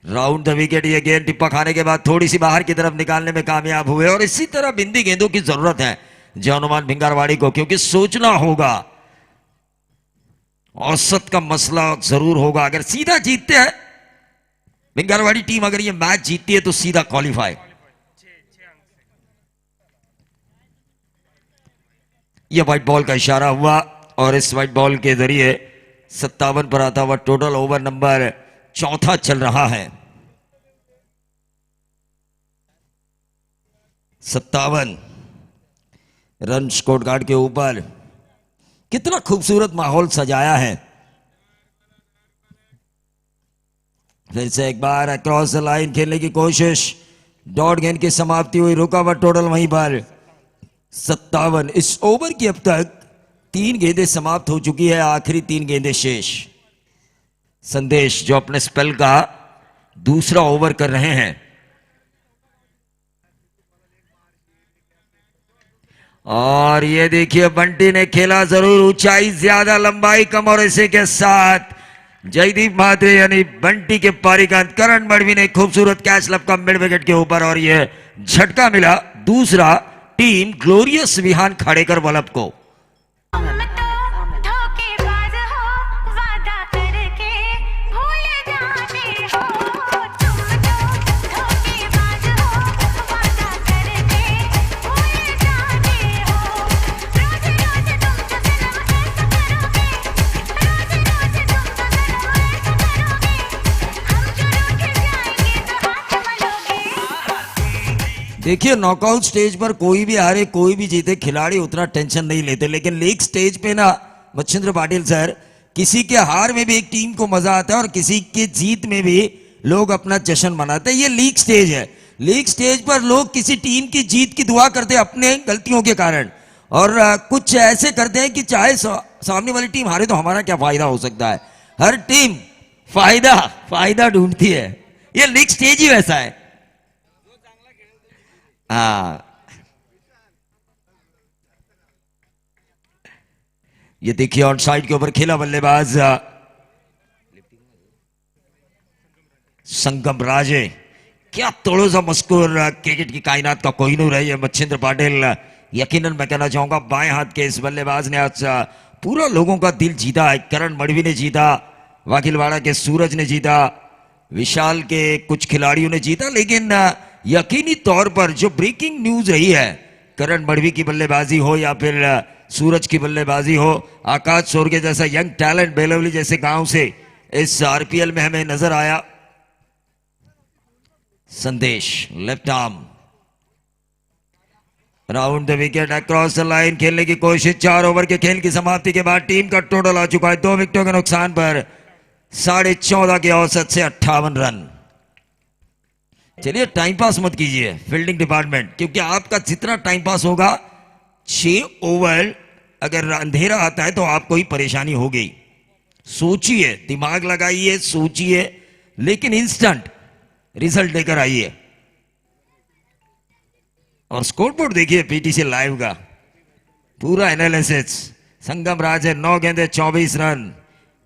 S6: round the wicket. ये गेंद टिप्पा खाने के बाद थोड़ी सी बाहर की तरफ निकालने में कामयाब हुए, और इसी तरह बिंदी गेंदों की जरूरत है जय हनुमान भिंगारवाड़ी को, क्योंकि सोचना होगा, औसत का मसला जरूर होगा। अगर सीधा जीतते हैं भिंगारवाड़ी टीम, अगर ये मैच जीतती है तो सीधा क्वालिफाई। यह व्हाइट बॉल का इशारा हुआ, और इस व्हाइट बॉल के जरिए 57 पर आता हुआ टोटल ओवर नंबर 4 चल रहा है। 57 रन स्कोर कार्ड के ऊपर। कितना खूबसूरत माहौल सजाया है। फिर से एक बार अक्रॉस द लाइन खेलने की कोशिश, डॉट गेंद की समाप्ति हुई, रुका हुआ टोटल वहीं पर 57। इस ओवर की अब तक 3 गेंदें समाप्त हो चुकी है, आखिरी 3 गेंदें शेष। संदेश जो अपने स्पेल का दूसरा ओवर कर रहे हैं, और ये देखिए बंटी ने खेला जरूर, ऊंचाई ज्यादा लंबाई कम, और इसी के साथ जयदीप महात्रे यानी बंटी के पारी का करण मड़वी ने खूबसूरत कैच लपका मिड विकेट के ऊपर, और ये झटका मिला दूसरा टीम ग्लोरियस विहान खाड़ेकर वल्लभ को। देखिए नॉकआउट स्टेज पर कोई भी हारे कोई भी जीते, खिलाड़ी उतना टेंशन नहीं लेते, लेकिन लीग स्टेज पे ना मच्छिंद्र पाटिल सर, किसी के हार में भी एक टीम को मजा आता है और किसी के जीत में भी लोग अपना जश्न मनाते हैं। ये लीग स्टेज है। लीग स्टेज पर लोग किसी टीम की जीत की दुआ करते हैं अपने गलतियों के कारण, और कुछ ऐसे करते हैं कि चाहे सामने वाली टीम हारे तो हमारा क्या फायदा हो सकता है। हर टीम फायदा ढूंढती है। ये लीग स्टेज ही वैसा है। ये देखिए ऑन साइड के ऊपर खेला बल्लेबाज संगम राजे। क्या तोड़ो सा मस्कुर क्रिकेट की कायनात का कोहिनूर है ये मच्छिंद्र पाटिल। यकीनन मैं कहना चाहूंगा बाएं हाथ के इस बल्लेबाज ने आज पूरा लोगों का दिल जीता है। करण मड़वी ने जीता, वाकिलवाड़ा के सूरज ने जीता, विशाल के कुछ खिलाड़ियों ने जीता, लेकिन यकीनी तौर पर जो ब्रेकिंग न्यूज रही है, करण मड़वी की बल्लेबाजी हो या फिर सूरज की बल्लेबाजी हो, आकाश सोरगे जैसा यंग टैलेंट बेलवली जैसे गांव से इस आरपीएल में हमें नजर आया। संदेश left arm round the wicket across the line खेलने की कोशिश। 4 ओवर के खेल की समाप्ति के बाद टीम का टोटल आ चुका है 2 विकेटों के नुकसान पर 14.5 के औसत से 58 रन। चलिए टाइम पास मत कीजिए फील्डिंग डिपार्टमेंट, क्योंकि आपका जितना टाइम पास होगा 6 ओवर अगर अंधेरा आता है तो आपको ही परेशानी होगी। सोचिए, दिमाग लगाइए, सोचिए, लेकिन इंस्टेंट रिजल्ट लेकर आइए। और स्कोरबोर्ड देखिए पीटीसी लाइव का पूरा एनालिसिस। संगम राजे 9 गेंदे 24 रन,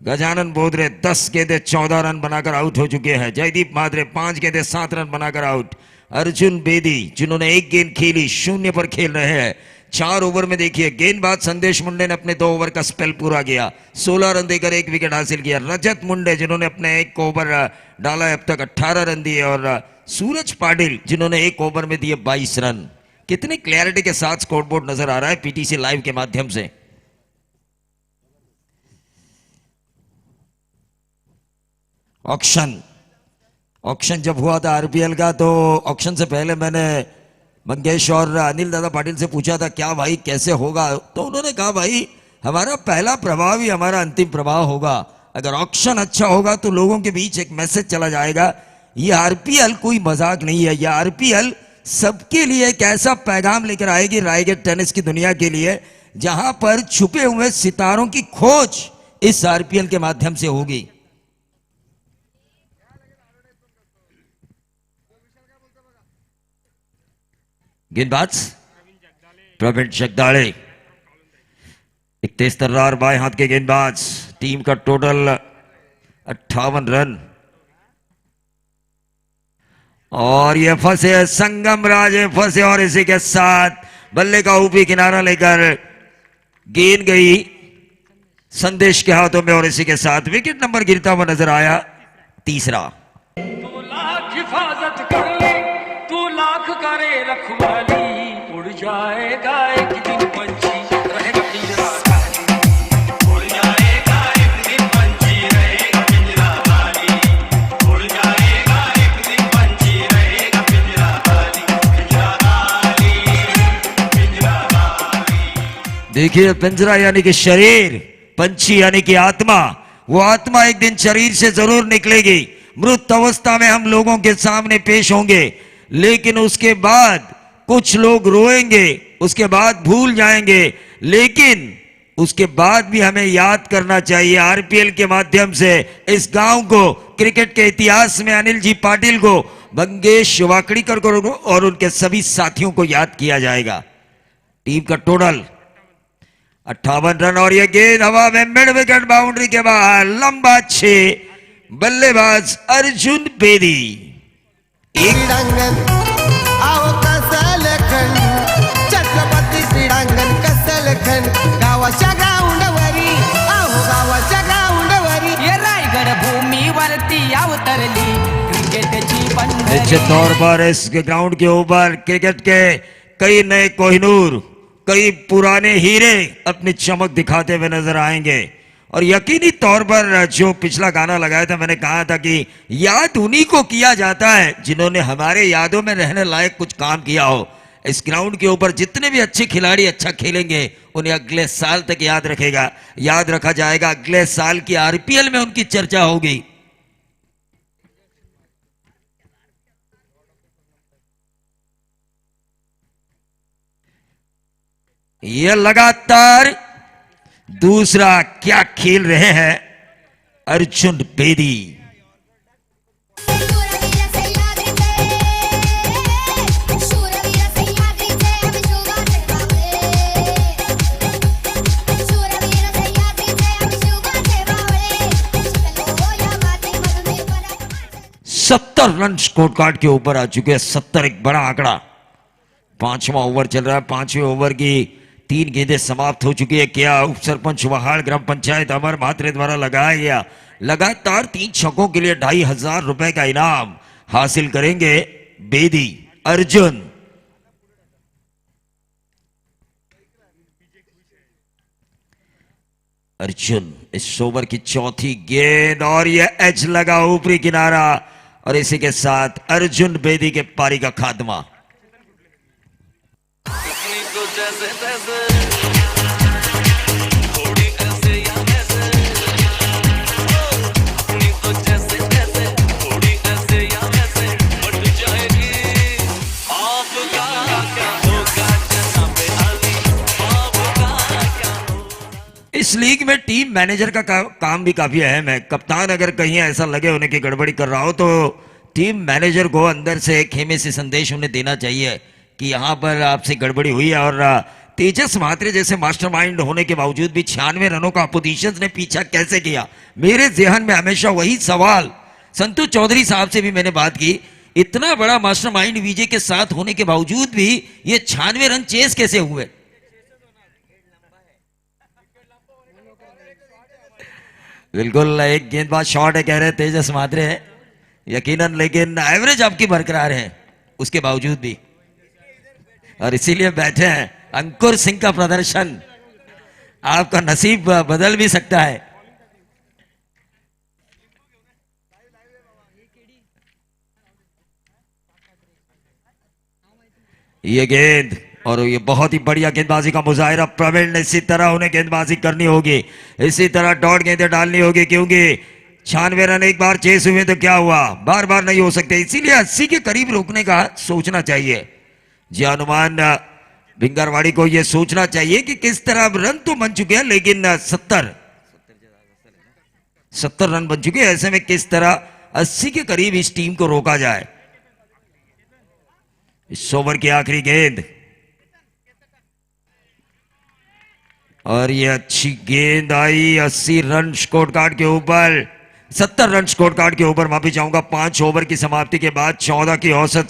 S6: गजानन बोधरे 10 गेंदे 14 रन बनाकर आउट हो चुके हैं। जयदीप मादरे 5 गेंदे 7 रन बनाकर आउट। अर्जुन बेदी जिन्होंने 1 गेंद खेली 0 पर खेल रहे हैं। 4 ओवर में देखिए गेंदबाज संदेश मुंडे ने अपने 2 ओवर का स्पेल पूरा किया, 16 रन देकर 1 विकेट हासिल किया। रजत मुंडे जिन्होंने अपने 1 ओवर डाला है अब तक 18 रन दिए। और सूरज पाटिल जिन्होंने 1 ओवर में दिए 22 रन। कितनी क्लैरिटी के साथ स्कोरबोर्ड नजर आ रहा है पीटीसी लाइव के माध्यम से। ऑक्शन जब हुआ था आरपीएल का, तो ऑक्शन से पहले मैंने मंगेश और अनिल दादा पाटिल से पूछा था क्या भाई कैसे होगा, तो उन्होंने कहा भाई हमारा पहला प्रभाव ही हमारा अंतिम प्रभाव होगा। अगर ऑक्शन अच्छा होगा तो लोगों के बीच एक मैसेज चला जाएगा, ये आरपीएल कोई मजाक नहीं है, ये आरपीएल सबके लिए एक ऐसा पैगाम लेकर आएगी रायगढ़ टेनिस की दुनिया के लिए, जहां पर छुपे हुए सितारों की खोज इस आरपीएल के माध्यम से होगी। गेंदबाज प्रवीण जगदाले, एक तेज तर्रार बाएं हाथ के गेंदबाज। टीम का टोटल 58 रन। और ये फंसे संगम राजे फंसे, और इसी के साथ बल्ले का ऊपरी किनारा लेकर गेंद गई संदेश के हाथों में, और इसी के साथ विकेट नंबर गिरता हुआ नजर आया, तीसरा।
S9: तू लाख हिफाजत कर ले, तू लाख करे रखवाली, उड़ जाएगा एक दिन पंछी रहेगा पिंजरा खाली। उड़ जाएगा एक दिन पंछी रहेगा पिंजरा खाली। उड़ जाएगा एक दिन पंछी रहेगा पिंजरा खाली। पिंजरा खाली, पिंजरा खाली।
S6: देखिए पिंजरा यानी कि शरीर, पंछी यानी कि आत्मा। वो आत्मा एक दिन शरीर से जरूर निकलेगी, मृत अवस्था में हम लोगों के सामने पेश होंगे, लेकिन उसके बाद कुछ लोग रोएंगे, उसके बाद भूल जाएंगे, लेकिन उसके बाद भी हमें याद करना चाहिए आरपीएल के माध्यम से इस गांव को, क्रिकेट के इतिहास में अनिल जी पाटिल को, मंगेश वाकड़ीकर को और उनके सभी साथियों को याद किया जाएगा। टीम का टोटल 58 रन। और यह गेंद हवा में मिड विकेट बाउंड्री के बाहर, लंबा 6, बल्लेबाज अर्जुन बेदी।
S3: क्रीडांगण आओ कसल खंड, छत्रपती क्रीडांगण कसल खंड, गावाच्या ग्राउंडवरी आओ गावाच्या ग्राउंडवरी,
S10: ये रायगढ़ भूमीवरती अवतरली क्रिकेटची पंढरी।
S6: निश्चित तौर पर इस ग्राउंड के ऊपर क्रिकेट के कई नए कोहिनूर, कई पुराने हीरे अपनी चमक दिखाते हुए नजर आएंगे। और यकीनी तौर पर जो पिछला गाना लगाया था, मैंने कहा था कि याद उन्हीं को किया जाता है जिन्होंने हमारे यादों में रहने लायक कुछ काम किया हो। इस ग्राउंड के ऊपर जितने भी अच्छे खिलाड़ी अच्छा खेलेंगे उन्हें अगले साल तक याद रखा जाएगा। अगले साल की आरपीएल में उनकी चर्चा होगी। यह लगातार दूसरा क्या खेल रहे हैं अर्जुन बेदी। सत्तर रन स्कोर कार्ड के ऊपर आ चुके हैं। 70 एक बड़ा आंकड़ा। 5वां ओवर चल रहा है। 5वें ओवर की 3 गेंदें समाप्त हो चुकी है। क्या उप सरपंच वहाड़ ग्राम पंचायत अमर म्हात्रे द्वारा लगाया गया लगातार 3 छक्कों के लिए 2500 रुपए का इनाम हासिल करेंगे बेदी अर्जुन। अर्जुन इस ओवर की चौथी गेंद और यह एज लगा ऊपरी किनारा। और इसी के साथ अर्जुन बेदी के पारी का खात्मा।
S9: अपनी तो जैसे तैसे, थोड़ी ऐसे या वैसे, अपनी तो जैसे तैसे, थोड़ी ऐसे या वैसे बट जाएगी। आपका क्या होगा जनाब अली, आपका क्या होगा।
S6: इस लीग में टीम मैनेजर का काम भी काफी अहम है। कप्तान अगर कहीं ऐसा लगे होने की गड़बड़ी कर रहा हो तो टीम मैनेजर को अंदर से खेमे से संदेश उन्हें देना चाहिए कि यहाँ पर आपसे गड़बड़ी हुई है। और तेजस महात्रे जैसे मास्टरमाइंड होने के बावजूद भी 96 रनों का अपोजिशन ने पीछा कैसे किया? मेरे ज़हन में हमेशा वही सवाल, संतोष चौधरी साहब से भी मैंने बात की, इतना बड़ा मास्टरमाइंड विजय के साथ होने के बावजूद भी ये 96 रन चेस कैसे हुए? बिल्कुल एक गेंदबाज शॉट है कह रहे तेजस महात्रे है यकीनन, लेकिन एवरेज आपकी बरकरार है उसके बावजूद भी, और इसीलिए बैठे हैं। अंकुर सिंह का प्रदर्शन, आपका नसीब बदल भी सकता है। ये गेंद और ये बहुत ही बढ़िया गेंदबाजी का मुजाहिरा प्रवीण ने, इसी तरह उन्हें गेंदबाजी करनी होगी, इसी तरह डॉट गेंदें डालनी होगी, क्योंकि 96 रन एक बार चेस हुए तो क्या हुआ, बार बार नहीं हो सकते। इसीलिए 80 के करीब रोकने का सोचना चाहिए। जी अनुमान भिंगरवाड़ी को यह सोचना चाहिए कि किस तरह रन तो बन चुके हैं, लेकिन 70 रन बन चुके हैं, ऐसे में किस तरह 80 के करीब इस टीम को रोका जाए। इस ओवर की आखिरी गेंद और ये अच्छी गेंद आई 80 रन स्कोर कार्ड के ऊपर, 70 रन स्कोर कार्ड के ऊपर माफी चाहूंगा। 5 ओवर की समाप्ति के बाद 14 की औसत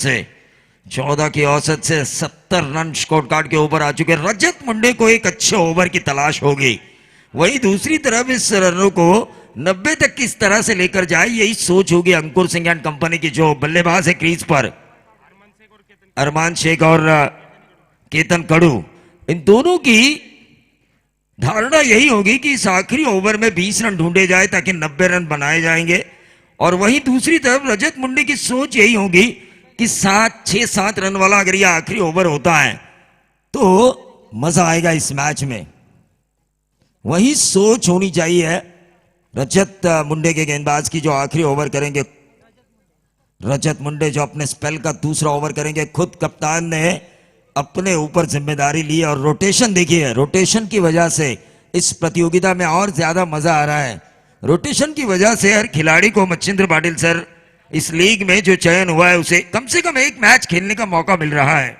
S6: से 70 रन स्कोर कार्ड के ऊपर आ चुके। रजत मुंडे को एक अच्छे ओवर की तलाश होगी, वही दूसरी तरफ इस रनों को 90 तक किस तरह से लेकर जाए, यही सोच होगी अंकुर सिंह एंड कंपनी की। जो बल्लेबाज है क्रीज पर अरमान शेख और केतन कड़ू, इन दोनों की धारणा यही होगी कि इस आखिरी ओवर में 20 रन ढूंढे जाए ताकि 90 रन बनाए जाएंगे। और वहीं दूसरी तरफ रजत मुंडे की सोच यही होगी कि 6-7 रन वाला अगर यह आखिरी ओवर होता है तो मजा आएगा इस मैच में। वही सोच होनी चाहिए रजत मुंडे के गेंदबाज की, जो आखिरी ओवर करेंगे। रजत मुंडे जो अपने स्पेल का दूसरा ओवर करेंगे। खुद कप्तान ने अपने ऊपर जिम्मेदारी ली और रोटेशन देखिए, रोटेशन की वजह से इस प्रतियोगिता में और ज्यादा मजा आ रहा है। रोटेशन की वजह से हर खिलाड़ी को, मच्छिंद्र पाटिल सर, इस लीग में जो चयन हुआ है उसे कम से कम एक मैच खेलने का मौका मिल रहा है।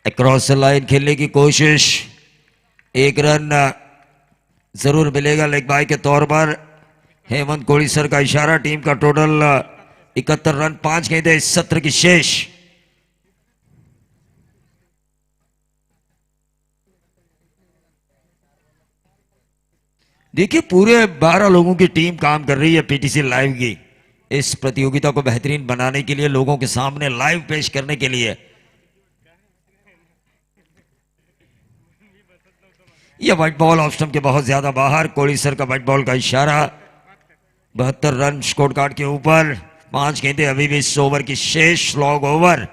S6: अक्रॉस लाइन खेलने की कोशिश, एक रन जरूर मिलेगा लेग बाय के तौर पर। हेमंत कोहली सर का इशारा, टीम का टोटल 71 रन, 5 गेंदें इस सत्र की शेष। देखिए पूरे 12 लोगों की टीम काम कर रही है पीटीसी लाइव की, इस प्रतियोगिता को बेहतरीन बनाने के लिए, लोगों के सामने लाइव पेश करने के लिए। यह व्हाइट बॉल ऑफ स्टंप के बहुत ज्यादा बाहर, कोहली सर का व्हाइट बॉल का इशारा। 72 रन स्कोर कार्ड के ऊपर, 5 गेंदें अभी भी इस ओवर की शेष, लॉग ओवर।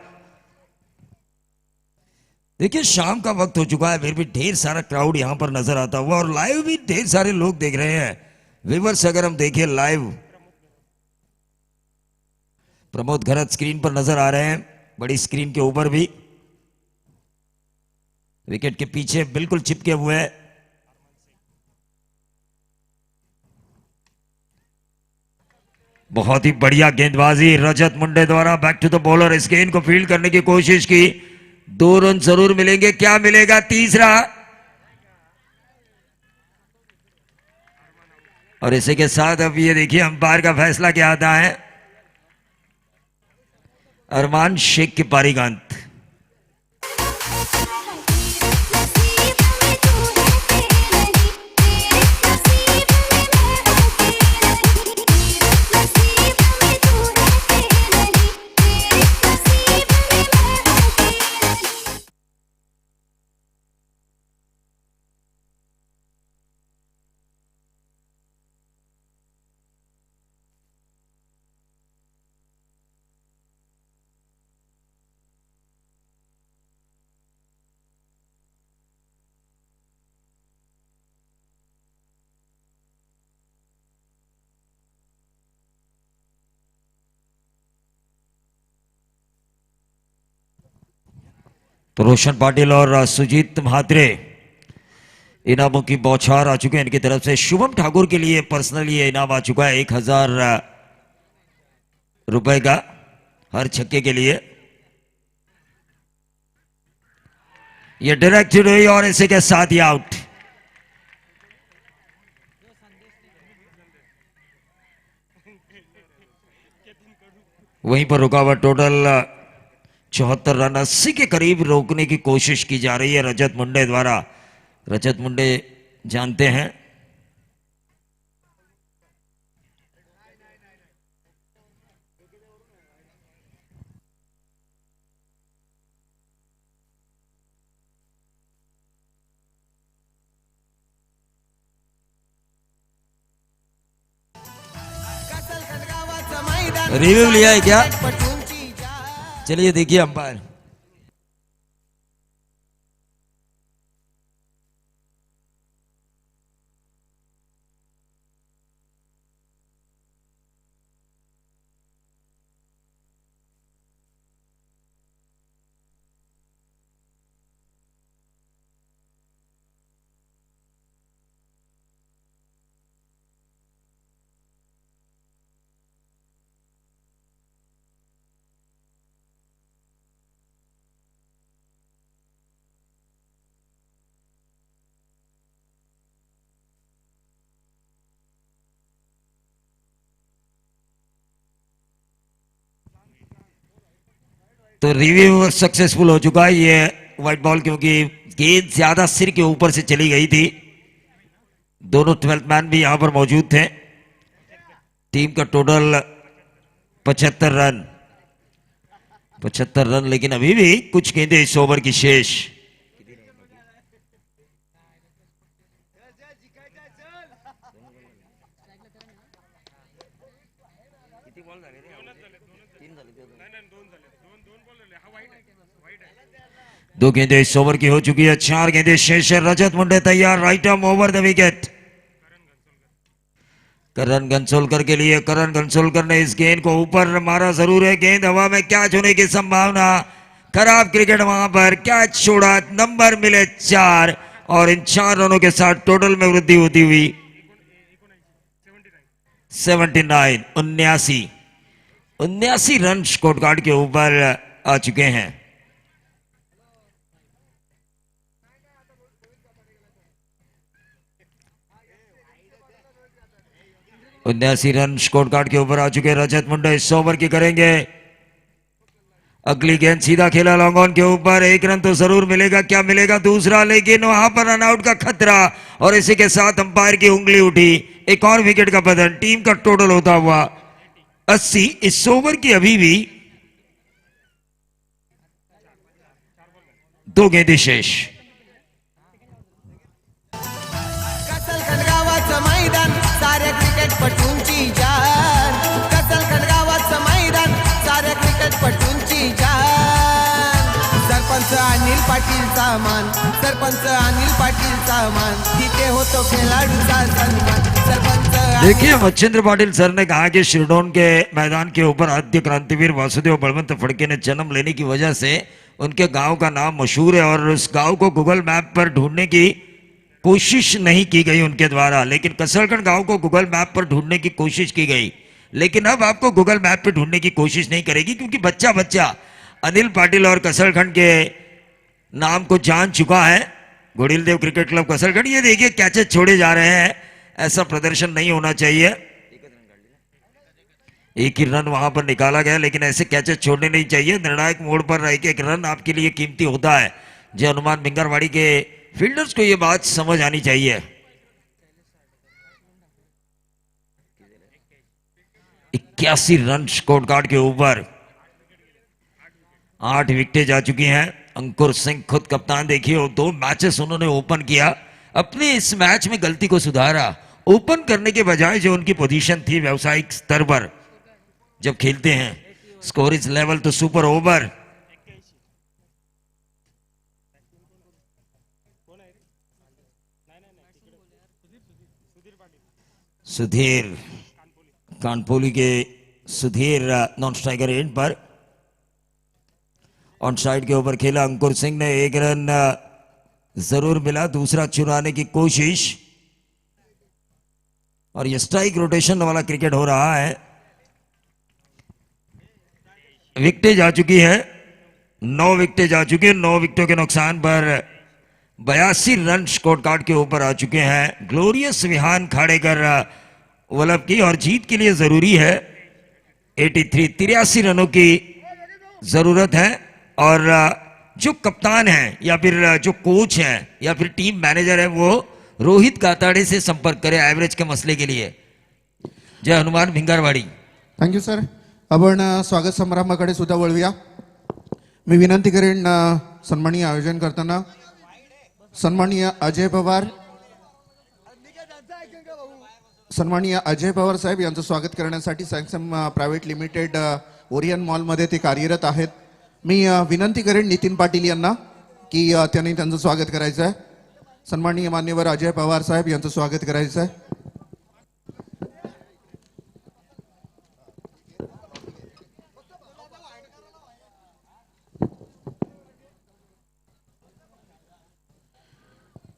S6: देखिए शाम का वक्त हो चुका है, फिर भी ढेर सारा क्राउड यहां पर नजर आता हुआ, और लाइव भी ढेर सारे लोग देख रहे हैं। व्यूअर्स अगर हम देखें लाइव, प्रमोद घरत स्क्रीन पर नजर आ रहे हैं, बड़ी स्क्रीन के ऊपर भी, विकेट के पीछे बिल्कुल चिपके हुए। बहुत ही बढ़िया गेंदबाजी रजत मुंडे द्वारा, बैक टू द बॉलर। इस गेंद को फील्ड करने की कोशिश की, 2 रन जरूर मिलेंगे, क्या मिलेगा तीसरा? और इसी के साथ अब ये देखिए अंपायर का फैसला क्या आता है। अरमान शेख की पारी का अंत। तो रोशन पाटिल और सुजीत म्हात्रे इनामों की बौछार आ चुके हैं इनकी तरफ से। शुभम ठाकुर के लिए पर्सनली ये इनाम आ चुका है 1000 रुपए का हर छक्के के लिए। ये डायरेक्टेड हुई और इसी के साथ ही आउट। वहीं पर रुकावट टोटल 74 रन 80 के करीब रोकने की कोशिश की जा रही है रजत मुंडे द्वारा। रजत मुंडे जानते हैं रिव्यू लिया है क्या? चलिए देखिए अंपायर। तो रिव्यू सक्सेसफुल हो चुका है ये व्हाइट बॉल, क्योंकि गेंद ज्यादा सिर के ऊपर से चली गई थी। दोनों 12th मैन भी यहां पर मौजूद थे। टीम का टोटल 75 रन 75 रन, लेकिन अभी भी कुछ गेंदें इस ओवर की शेष। दो गेंदें इस ओवर की हो चुकी है, 4 गेंदें शेष है। रजत मुंडे तैयार, right arm over the wicket. Karan Gansolkar के लिए, करण गंसोलकर ने इस गेंद को ऊपर मारा जरूर है, गेंद हवा में कैच होने की संभावना। खराब क्रिकेट वहां पर, कैच छोड़ा, नंबर मिले 4 और इन 4 रनों के साथ टोटल में वृद्धि होती हुई 79 79 रन स्कोर कार्ड के ऊपर आ चुके हैं। 79 रन स्कोर कार्ड के ऊपर आ चुके रजत मुंडे। इस ओवर की करेंगे अगली गेंद, सीधा खेला लॉन्ग ऑन के ऊपर, 1 रन तो जरूर मिलेगा, क्या मिलेगा दूसरा, लेकिन वहां पर रन आउट का खतरा और इसी के साथ अंपायर की उंगली उठी। एक और विकेट का पतन, टीम का टोटल होता हुआ 80। इस ओवर की अभी भी 2 गेंदें शेष।
S10: साऱ्या क्रिकेटपटूंची जान, कसलगड गावाचं मैदान, साऱ्या क्रिकेटपटूंची जान। सरपंच अनिल पाटीलचा मान, सरपंच अनिल पाटीलचा मान, तिथे होतो खेळाडूचा सन्मान। सरपंच
S6: देखिए मच्छिंद्र पाटिल सर ने कहा कि शिरडोन के मैदान के ऊपर आद्य क्रांतिवीर वासुदेव बलवंत फड़के ने जन्म लेने की वजह से उनके गांव का नाम मशहूर है और उस गांव को गूगल मैप पर ढूंढने की कोशिश नहीं की गई उनके द्वारा, लेकिन कसलगढ़ गांव को गूगल मैप पर ढूंढने की कोशिश की गई। लेकिन अब आपको गूगल मैप पर ढूंढने की कोशिश नहीं करेगी, क्योंकि बच्चा बच्चा अनिल पाटिल और कसलगढ़ के नाम को जान चुका है। घोड़ीलदेव क्रिकेट क्लब कसलगढ़। ये देखिए कैचेस छोड़े जा रहे हैं, ऐसा प्रदर्शन नहीं होना चाहिए। 1 ही रन वहां पर निकाला गया, लेकिन ऐसे कैचेस छोड़ने नहीं चाहिए। निर्णायक मोड़ पर रह के 1 रन आपके लिए कीमती होता है। जो हनुमान भिंगरवाड़ी के फील्डर्स को यह बात समझ आनी चाहिए। 81 रन स्कोर कार्ड के ऊपर 8 विकेटें जा चुकी हैं। अंकुर सिंह खुद कप्तान, देखिए 2 मैचेस उन्होंने ओपन किया, अपने इस मैच में गलती को सुधारा। ओपन करने के बजाय जो उनकी पोजीशन थी व्यावसायिक स्तर पर जब खेलते हैं, स्कोर इज लेवल तो सुपर ओवर। सुधीर कानपोली के सुधीर नॉन स्ट्राइकर एंड पर, ऑन साइड के ऊपर खेला अंकुर सिंह ने, एक रन जरूर मिला, दूसरा चुराने की कोशिश, और ये स्ट्राइक रोटेशन वाला क्रिकेट हो रहा है। विकेटें जा चुकी है, 9 विकेटें जा चुकी है। 9 विकेटों के नुकसान पर 82 रन स्कोर कार्ड के ऊपर आ चुके हैं। ग्लोरियस विहान खाड़ेकर वल्लभ की, और जीत के लिए जरूरी है 83 रनों की जरूरत है। और जो कप्तान है या फिर जो कोच है या फिर टीम मैनेजर है वो रोहित काताडे से संपर्क करे एव्हरेज के मसले के लिए। जय हनुमान भिंगारवाडी।
S11: Thank you sir. आपण स्वागत समारंभाकडे सुद्धा वळूया. मी विनंती करेन सन्माननीय आयोजन करताना सन्माननीय अजय पवार साहेब यांचं स्वागत करण्यासाठी सॅमसंग प्रायव्हेट लिमिटेड ओरियन मॉलमध्ये ते कार्यरत आहेत. मी विनंती करेन नितीन पाटील यांना की त्यांनी त्यांचं स्वागत करायचं आहे. सन्माननीय मान्यवर अजय पवार साहेब यांचं स्वागत करायचं आहे.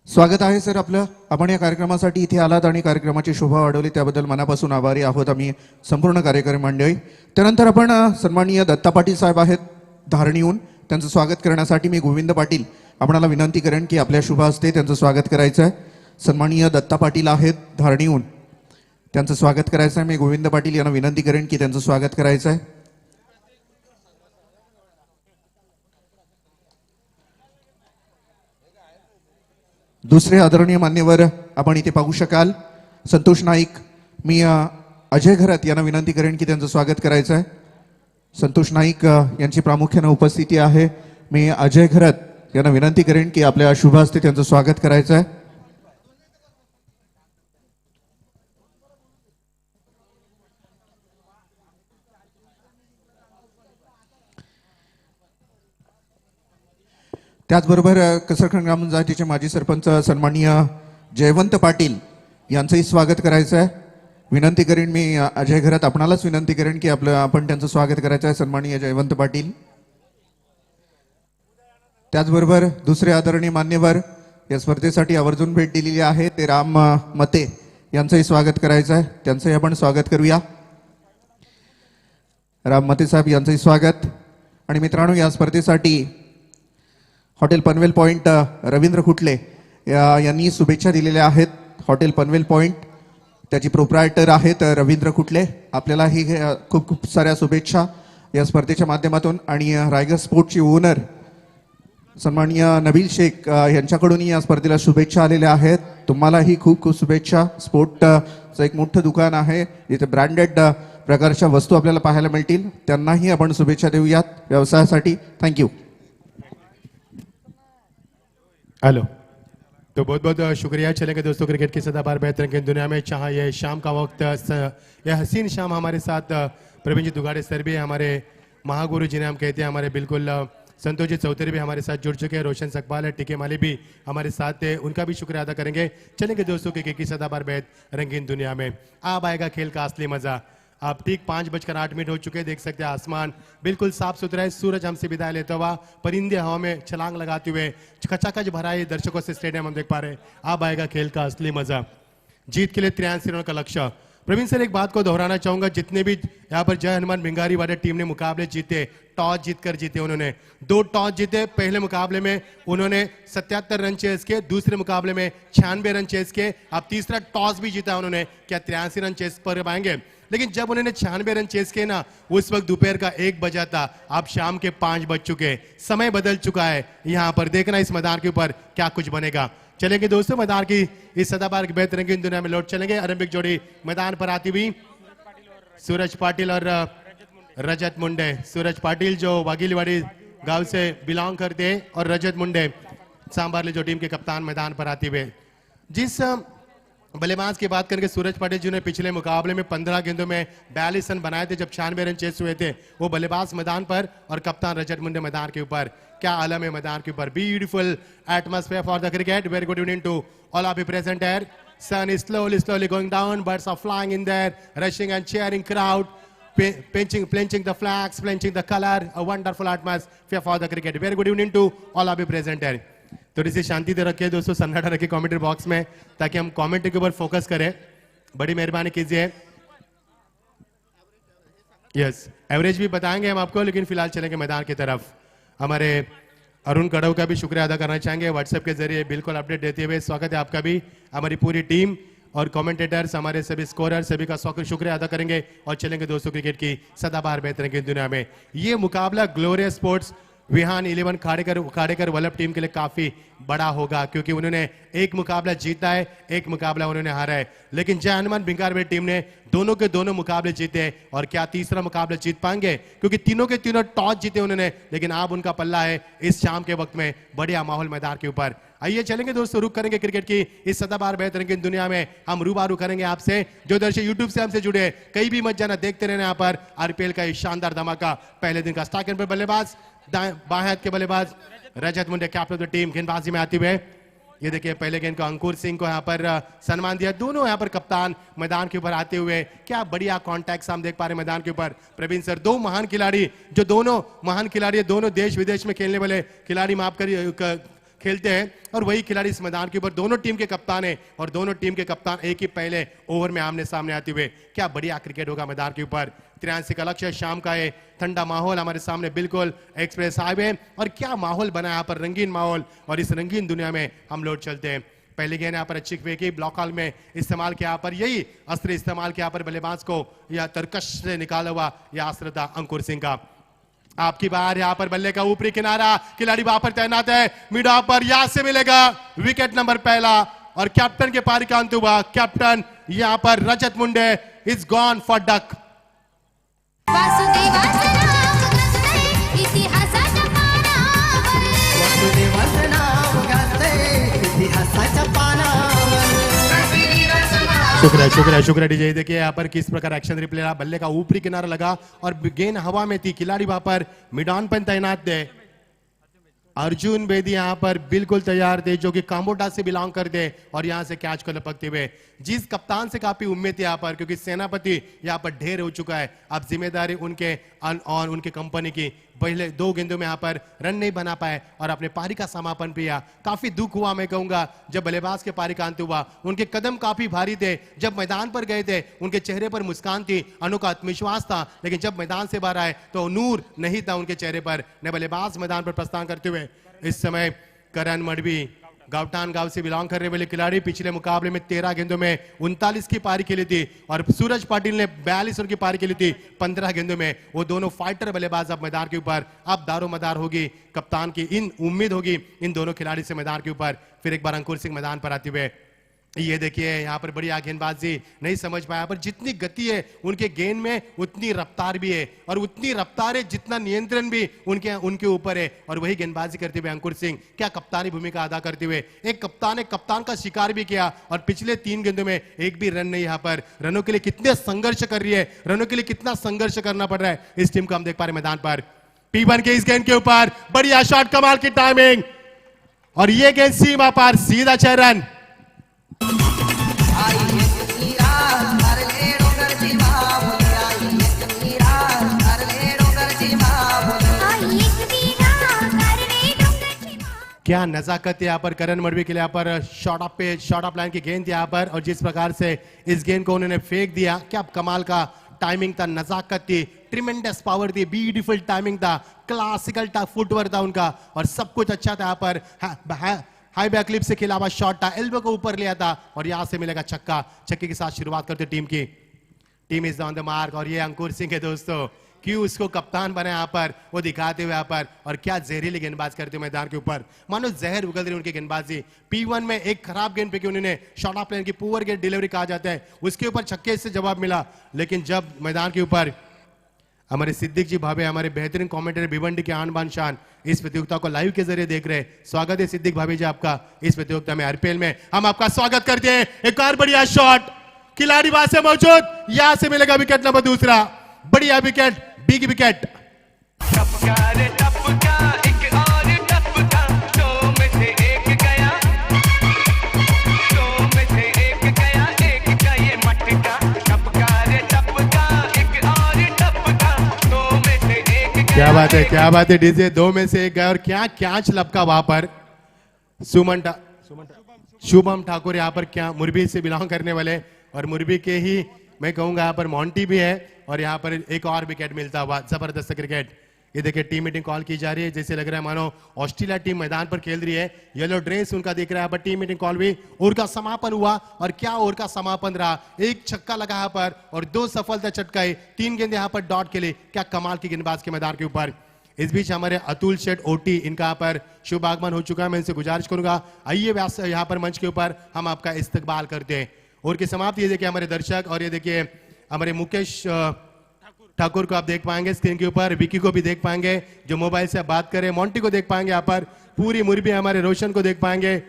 S11: स्वागत आहे सर आपलं. आपण या कार्यक्रमासाठी इथे आलात आणि कार्यक्रमाची शोभा वाढवली त्याबद्दल मनापासून आभारी आहोत आम्ही संपूर्ण कार्यक्रम मंडळी. त्यानंतर आपण सन्माननीय दत्ता पाटील साहेब आहेत धारणीहून, त्यांचं स्वागत करण्यासाठी मी गोविंद पाटील आपणाला विनंती करेन की आपल्या शुभ हस्ते त्यांचं स्वागत करायचं आहे. सन्माननीय दत्ता पाटील आहेत धारणीहून, त्यांचं स्वागत करायचं आहे. मी गोविंद पाटील यांना विनंती करेन की त्यांचं स्वागत करायचं आहे. दुसरे आदरणीय मान्यवर आपण इथे पाहू शकाल संतोष नाईक. मी अजय घरत यांना विनंती करेन की त्यांचं स्वागत करायचं आहे. संतोष नाईक यांची प्रामुख्याने उपस्थिती आहे. मी अजय घरत यांना विनंती करेन की आपल्या शुभ हस्ते त्यांचं स्वागत करायचं आहे. त्याचबरोबर कसरखंड ग्रामपंचायतीचे माजी सरपंच सन्माननीय जयवंत पाटील यांचंही स्वागत करायचं आहे. विनंती करेन मी अजय घरात आपणालाच विनंती करेन की आपण त्यांचं स्वागत करायचं आहे सन्माननीय जयवंत पाटील. त्याचबरोबर दुसरे आदरणीय मान्यवर या स्पर्धेसाठी आवर्जून भेट दिलेली आहे ते राम मते यांचंही स्वागत करायचं आहे. त्यांचंही आपण स्वागत करूया. राम मते साहेब यांचंही स्वागत. आणि मित्रांनो या स्पर्धेसाठी हॉटेल पनवेल पॉइंट रवींद्र खुटले यांनी शुभेच्छा दिलेल्या आहेत. हॉटेल पनवेल पॉइंट त्याची प्रोप्रायटर आहेत रवींद्र खुटले. आपल्यालाही खूप खूप साऱ्या शुभेच्छा या स्पर्धेच्या माध्यमातून. आणि रायगड स्पोर्टची ओनर सन्माननीय नबील शेख यांच्याकडूनही या स्पर्धेला शुभेच्छा आलेल्या आहेत. तुम्हालाही खूप खूप शुभेच्छा. स्पोर्टचं एक मोठं दुकान आहे जिथे ब्रँडेड प्रकारच्या वस्तू आपल्याला पाहायला मिळतील. त्यांनाही आपण शुभेच्छा देऊयात व्यवसायासाठी. थँक्यू.
S2: हेलो, तो बहुत बहुत शुक्रिया. चलेंगे दोस्तों, क्रिकेट की सदाबहार बेहतरीन की दुनिया में चाहे ये शाम का वक्त, ये हसीन शाम हमारे साथ प्रवीण जी दुगाड़े सर भी हमारे महागुरु जिन्हें हम कहते हैं, हमारे बिल्कुल संतोष जी चौधरी भी हमारे साथ जुड़ चुके हैं. रोशन सकपाल है, टीके माली भी हमारे साथ थे, उनका भी शुक्रिया अदा करेंगे. चलेंगे दोस्तों, क्रिकेट की सदाबहार बेहद रंगीन दुनिया में अब आएगा खेल का असली मजा. अब ठीक 5:08 हो चुके हैं. देख सकते हैं आसमान बिल्कुल साफ सुथरा है. सूरज हमसे विदाई लेता हुआ, परिंदे हवा में छलांग लगाते हुए खचाखच भरा है दर्शकों से स्टेडियम हम देख पा रहे हैं. अब आएगा खेल का असली मजा. जीत के लिए 83 रनों का लक्ष्य. प्रवीण सर, एक बात को दोहराना चाहूंगा, जितने भी यहाँ पर जय हनुमान भिंगारी वाले टीम ने मुकाबले जीते, टॉस जीतकर जीते. उन्होंने 2 टॉस जीते. पहले मुकाबले में उन्होंने 77 रन चेस किए, दूसरे मुकाबले में 96 रन चेस किए. अब तीसरा टॉस भी जीता उन्होंने. क्या 83 रन चेस पर पाएंगे? लेकिन जब उन्होंने 96 रन चेस किए ना, उस वक्त दोपहर का 1 बजा था. अब शाम के 5 बज चुके. समय बदल चुका है. यहाँ पर देखना इस मैदान के ऊपर क्या कुछ बनेगा. चलेंगे दोस्तों, मैदान की इस सदाबहार की बेहतरीन दुनिया में लौट चलेंगे. आरंभिक जोड़ी मैदान पर आती हुई सूरज पाटिल और रजत मुंडे. सूरज पाटिल जो वागीलवाड़ी गांव से बिलोंग करते हैं और रजत मुंडे सांबारली जो टीम के कप्तान मैदान पर आते हुए. जिस बल्लेबाज की बात करेंगे, सूरज पाटिल जी ने पिछले मुकाबले में 15 गेंदों में 42 रन बनाए थे जब 96 रन चेस हुए थे. वो बल्लेबाज मैदान पर और कप्तान रजत मुंडे मैदान के ऊपर. क्या आलम है मैदान के ऊपर. Beautiful atmosphere for the cricket. Very good evening to all of you present here. Sun is slowly going down. Birds are flying in there, rushing and cheering crowd. Plenching the flags, plenching the color, a wonderful atmosphere for the cricket. Very good evening to all of you present here. थोड़ी सी शांति दे रखिए दोस्तों, सन्नाटा रखिए commentary box में, ताकि हम commentary के ऊपर फोकस करें. बड़ी मेहरबानी कीजिए. यस, एवरेज भी बताएंगे हम आपको, लेकिन फिलहाल चलेंगे मैदान की तरफ. हमारे अरुण कड़व का भी शुक्रिया अदा करना चाहेंगे, व्हाट्सएप के जरिए बिल्कुल अपडेट देते हुए. स्वागत है आपका भी, हमारी पूरी टीम और कमेंटेटर्स, हमारे सभी स्कोरर, सभी का शुक्रिया अदा करेंगे. और चलेंगे दोस्तों क्रिकेट की सदाबहार बेहतरीन की दुनिया में. ये मुकाबला glorious sports Vihan 11 Khadekar Vallabh team के लिए काफी बड़ा होगा, क्योंकि उन्होंने एक मुकाबला जीता है, एक मुकाबला उन्होंने हारा है. लेकिन जय हनुमान भिंगारवेट टीम ने दोनों के दोनों मुकाबले जीते, और क्या तीसरा मुकाबला जीत पाएंगे, क्योंकि तीनों के तीनों टॉस जीते उन्होंने. लेकिन अब उनका पल्ला है इस शाम के वक्त में बढ़िया माहौल मैदान के ऊपर. आइए चलेंगे दोस्तों, रुक करेंगे क्रिकेट की इस सदाबहार बेहतरीन की दुनिया में. हम रूबरू करेंगे आपसे, जो दर्शक यूट्यूब से हमसे जुड़े, कहीं भी मत जाना, देखते रहना यहाँ पर आईपीएल का शानदार धमाका. पहले दिन का स्टार्ट पर बल्लेबाज बाएं हाथ के बल्लेबाज रजत मुंडे, कैप्टन ऑफ द टीम, गेंदबाजी में आते हुए. ये देखिए पहले गेंद को अंकुर सिंह को यहाँ पर सम्मान दिया. दोनों यहाँ पर कप्तान मैदान के ऊपर आते हुए, क्या बढ़िया कॉन्टैक्ट हम देख पा रहे हैं मैदान के ऊपर. प्रवीण सर, दो महान खिलाड़ी, जो दोनों महान खिलाड़ी, दोनों देश विदेश में खेलने वाले खिलाड़ी माफ कर खेलते हैं, और वही खिलाड़ी इस मैदान के ऊपर दोनों टीम के कप्तान है, और दोनों टीम के कप्तान एक ही पहले ओवर में आमने सामने आते हुए. क्या बढ़िया क्रिकेट होगा मैदान के ऊपर. 83 का लक्ष्य, शाम का है, ठंडा माहौल हमारे सामने, बिल्कुल एक्सप्रेस हाईवे, और क्या माहौल बना यहाँ पर, रंगीन माहौल. और इस रंगीन दुनिया में हम लौट चलते हैं. पहली गेंद यहाँ पर अच्छी फेंकी, ब्लॉक हॉल में इस्तेमाल किया, यहाँ पर यही अस्त्र इस्तेमाल किया पर बल्लेबाज को या तरकश से निकाला हुआ यह अस्त्र था अंकुर सिंह का. आपकी बार यहाँ पर बल्ले का ऊपरी किनारा, खिलाड़ी वहां पर तैनात है, मिड ऑफ पर यहां से मिलेगा विकेट नंबर पहला, और कैप्टन के पारी का अंत हुआ. कैप्टन यहाँ पर रजत मुंडे इज गॉन फॉर डक. शुक्रिया डीजे. देखिए यहाँ पर किस प्रकार एक्शन रिप्ले रहा. बल्ले का ऊपरी किनारा लगा और गेंद हवा में थी, खिलाड़ी वहां पर मिडान पर तैनात थे. अर्जुन बेदी यहाँ पर बिल्कुल तैयार थे, जो कि काम्बोडा से बिलोंग करते, और यहाँ से कैच को लपकते हुए. जिस कप्तान से काफी उम्मीद थी यहाँ पर, क्योंकि सेनापति यहाँ पर ढेर हो चुका है, अब जिम्मेदारी उनके और उनके कंपनी की. पहले दो गेंदों में यहाँ पर रन नहीं बना पाए और अपने पारी का समापन किया. काफी दुख हुआ मैं कहूंगा जब बल्लेबाज के पारी का अंत हुआ. उनके कदम काफी भारी थे, जब मैदान पर गए थे उनके चेहरे पर मुस्कान थी, अनोखा आत्मविश्वास था, लेकिन जब मैदान से बाहर आए तो नूर नहीं था उनके चेहरे पर. न बल्लेबाज मैदान पर प्रस्थान करते हुए इस समय करण मडवी, गावटान गांव से बिलोंग करने वाले खिलाड़ी, पिछले मुकाबले में 13 गेंदों में 39 की पारी खेली थी, और सूरज पाटिल ने 42 रन की पारी खेली थी 15 गेंदों में. वो दोनों फाइटर बल्लेबाज अब मैदान के ऊपर. अब दारोमदार होगी कप्तान की, इन उम्मीद होगी इन दोनों खिलाड़ी से मैदान के ऊपर. फिर एक बार अंकुर सिंह मैदान पर आते हुए. ये देखिए यहाँ पर बढ़िया गेंदबाजी, नहीं समझ पाया, पर जितनी गति है उनके गेंद में उतनी रफ्तार भी है, और उतनी रफ्तार है जितना नियंत्रण भी उनके ऊपर है. और वही गेंदबाजी करते हुए अंकुर सिंह क्या कप्तानी भूमिका अदा करते हुए. एक कप्तान ने कप्तान का शिकार भी किया, और पिछले 3 गेंदों में एक भी रन नहीं. यहाँ पर रनों के लिए कितने संघर्ष कर रही है, रनों के लिए कितना संघर्ष करना पड़ रहा है इस टीम को, हम देख पा रहे मैदान पर. P1 के इस गेंद के ऊपर बढ़िया शॉट, कमाल की टाइमिंग, और ये गेंद सीमा पार, सीधा 6 रन. क्या नजाकत है यहाँ पर करण मडवी के लिए. यहाँ पर शॉर्ट ऑफ लाइन की गेंद थी यहाँ पर, और जिस प्रकार से इस गेंद को उन्होंने फेंक दिया, क्या कमाल का टाइमिंग था, नजाकत थी, ट्रिमेंडस पावर थी, ब्यूटीफुल टाइमिंग था, क्लासिकल फुटवर्क था उनका, और सब कुछ अच्छा था. यहाँ पर हाई बैक क्लिप से खिला हुआ शॉट था, एल्बो को ऊपर लिया था, और यहां से मिलेगा छक्का. छक्के के साथ शुरुआत करते टीम की. Team is on the mark, और ये अंकुर सिंह है दोस्तों, क्यों उसको कप्तान बना यहाँ पर, वो दिखाते हुए यहाँ पर. और क्या जहरीली गेंदबाज करते हुए मैदान के ऊपर, मानो जहर उगल रही उनकी गेंदबाजी. P1 में एक खराब गेंद पे उन्होंने शॉर्ट ऑफ लाइन की पुअर गेंद डिलीवरी कहा जाता है, उसके ऊपर छक्के से जवाब मिला. लेकिन जब मैदान के ऊपर हमारे सिद्दीक जी भाभी, हमारे बेहतरीन कमेंटेटर भिवंडी के आन बान शान, इस प्रतियोगिता को लाइव के जरिए देख रहे हैं. स्वागत है सिद्दीक भाभी जी आपका इस प्रतियोगिता में, आईपीएल में. हम आपका स्वागत करते हैं. एक और बढ़िया शॉट, खिलाड़ी वहां से मौजूद, यहां से मिलेगा विकेट नंबर दूसरा. बढ़िया विकेट, बिग विकेट. क्या बात है डीजे, दो में से एक गया और क्या कैच लपका वहां पर। शुभम ठाकुर यहाँ पर क्या मुरबी से बिलोंग करने वाले, और मुरबी के ही मैं कहूंगा यहाँ पर मोंटी भी है, और यहाँ पर एक और विकेट मिलता हुआ जबरदस्त क्रिकेट। ये देखिए टीम मीटिंग कॉल की जा रही है, जैसे लग रहा है मानो ऑस्ट्रेलिया टीम मैदान पर खेल रही है। येलो ड्रेस उनका दिख रहा है, पर टीम मीटिंग कॉल भी। ओवर का समापन हुआ, और क्या ओवर का समापन रहा। एक छक्का लगा यहाँ पर और 2 सफलता चटकाई, 3 गेंद यहाँ पर डॉट के लिए। क्या कमाल की गेंदबाज के मैदान के ऊपर। इस बीच हमारे अतुल शेठ ओटी, इनका यहाँ पर शुभ आगमन हो चुका है। मैं इनसे गुजारिश करूंगा, आइए यहाँ पर मंच के ऊपर हम आपका इस्तकबाल करते हैं। और की समाप्ति ये देखिए हमारे दर्शक, और ये देखिए हमारे मुकेश ठाकुर को आप देख पाएंगे स्क्रीन के ऊपर, विकी को भी देख पाएंगे जो मोबाइल से आप बात करें, मोंटी को देख पाएंगे यहाँ पर, पूरी मुरबी हमारे रोशन को देख पाएंगे,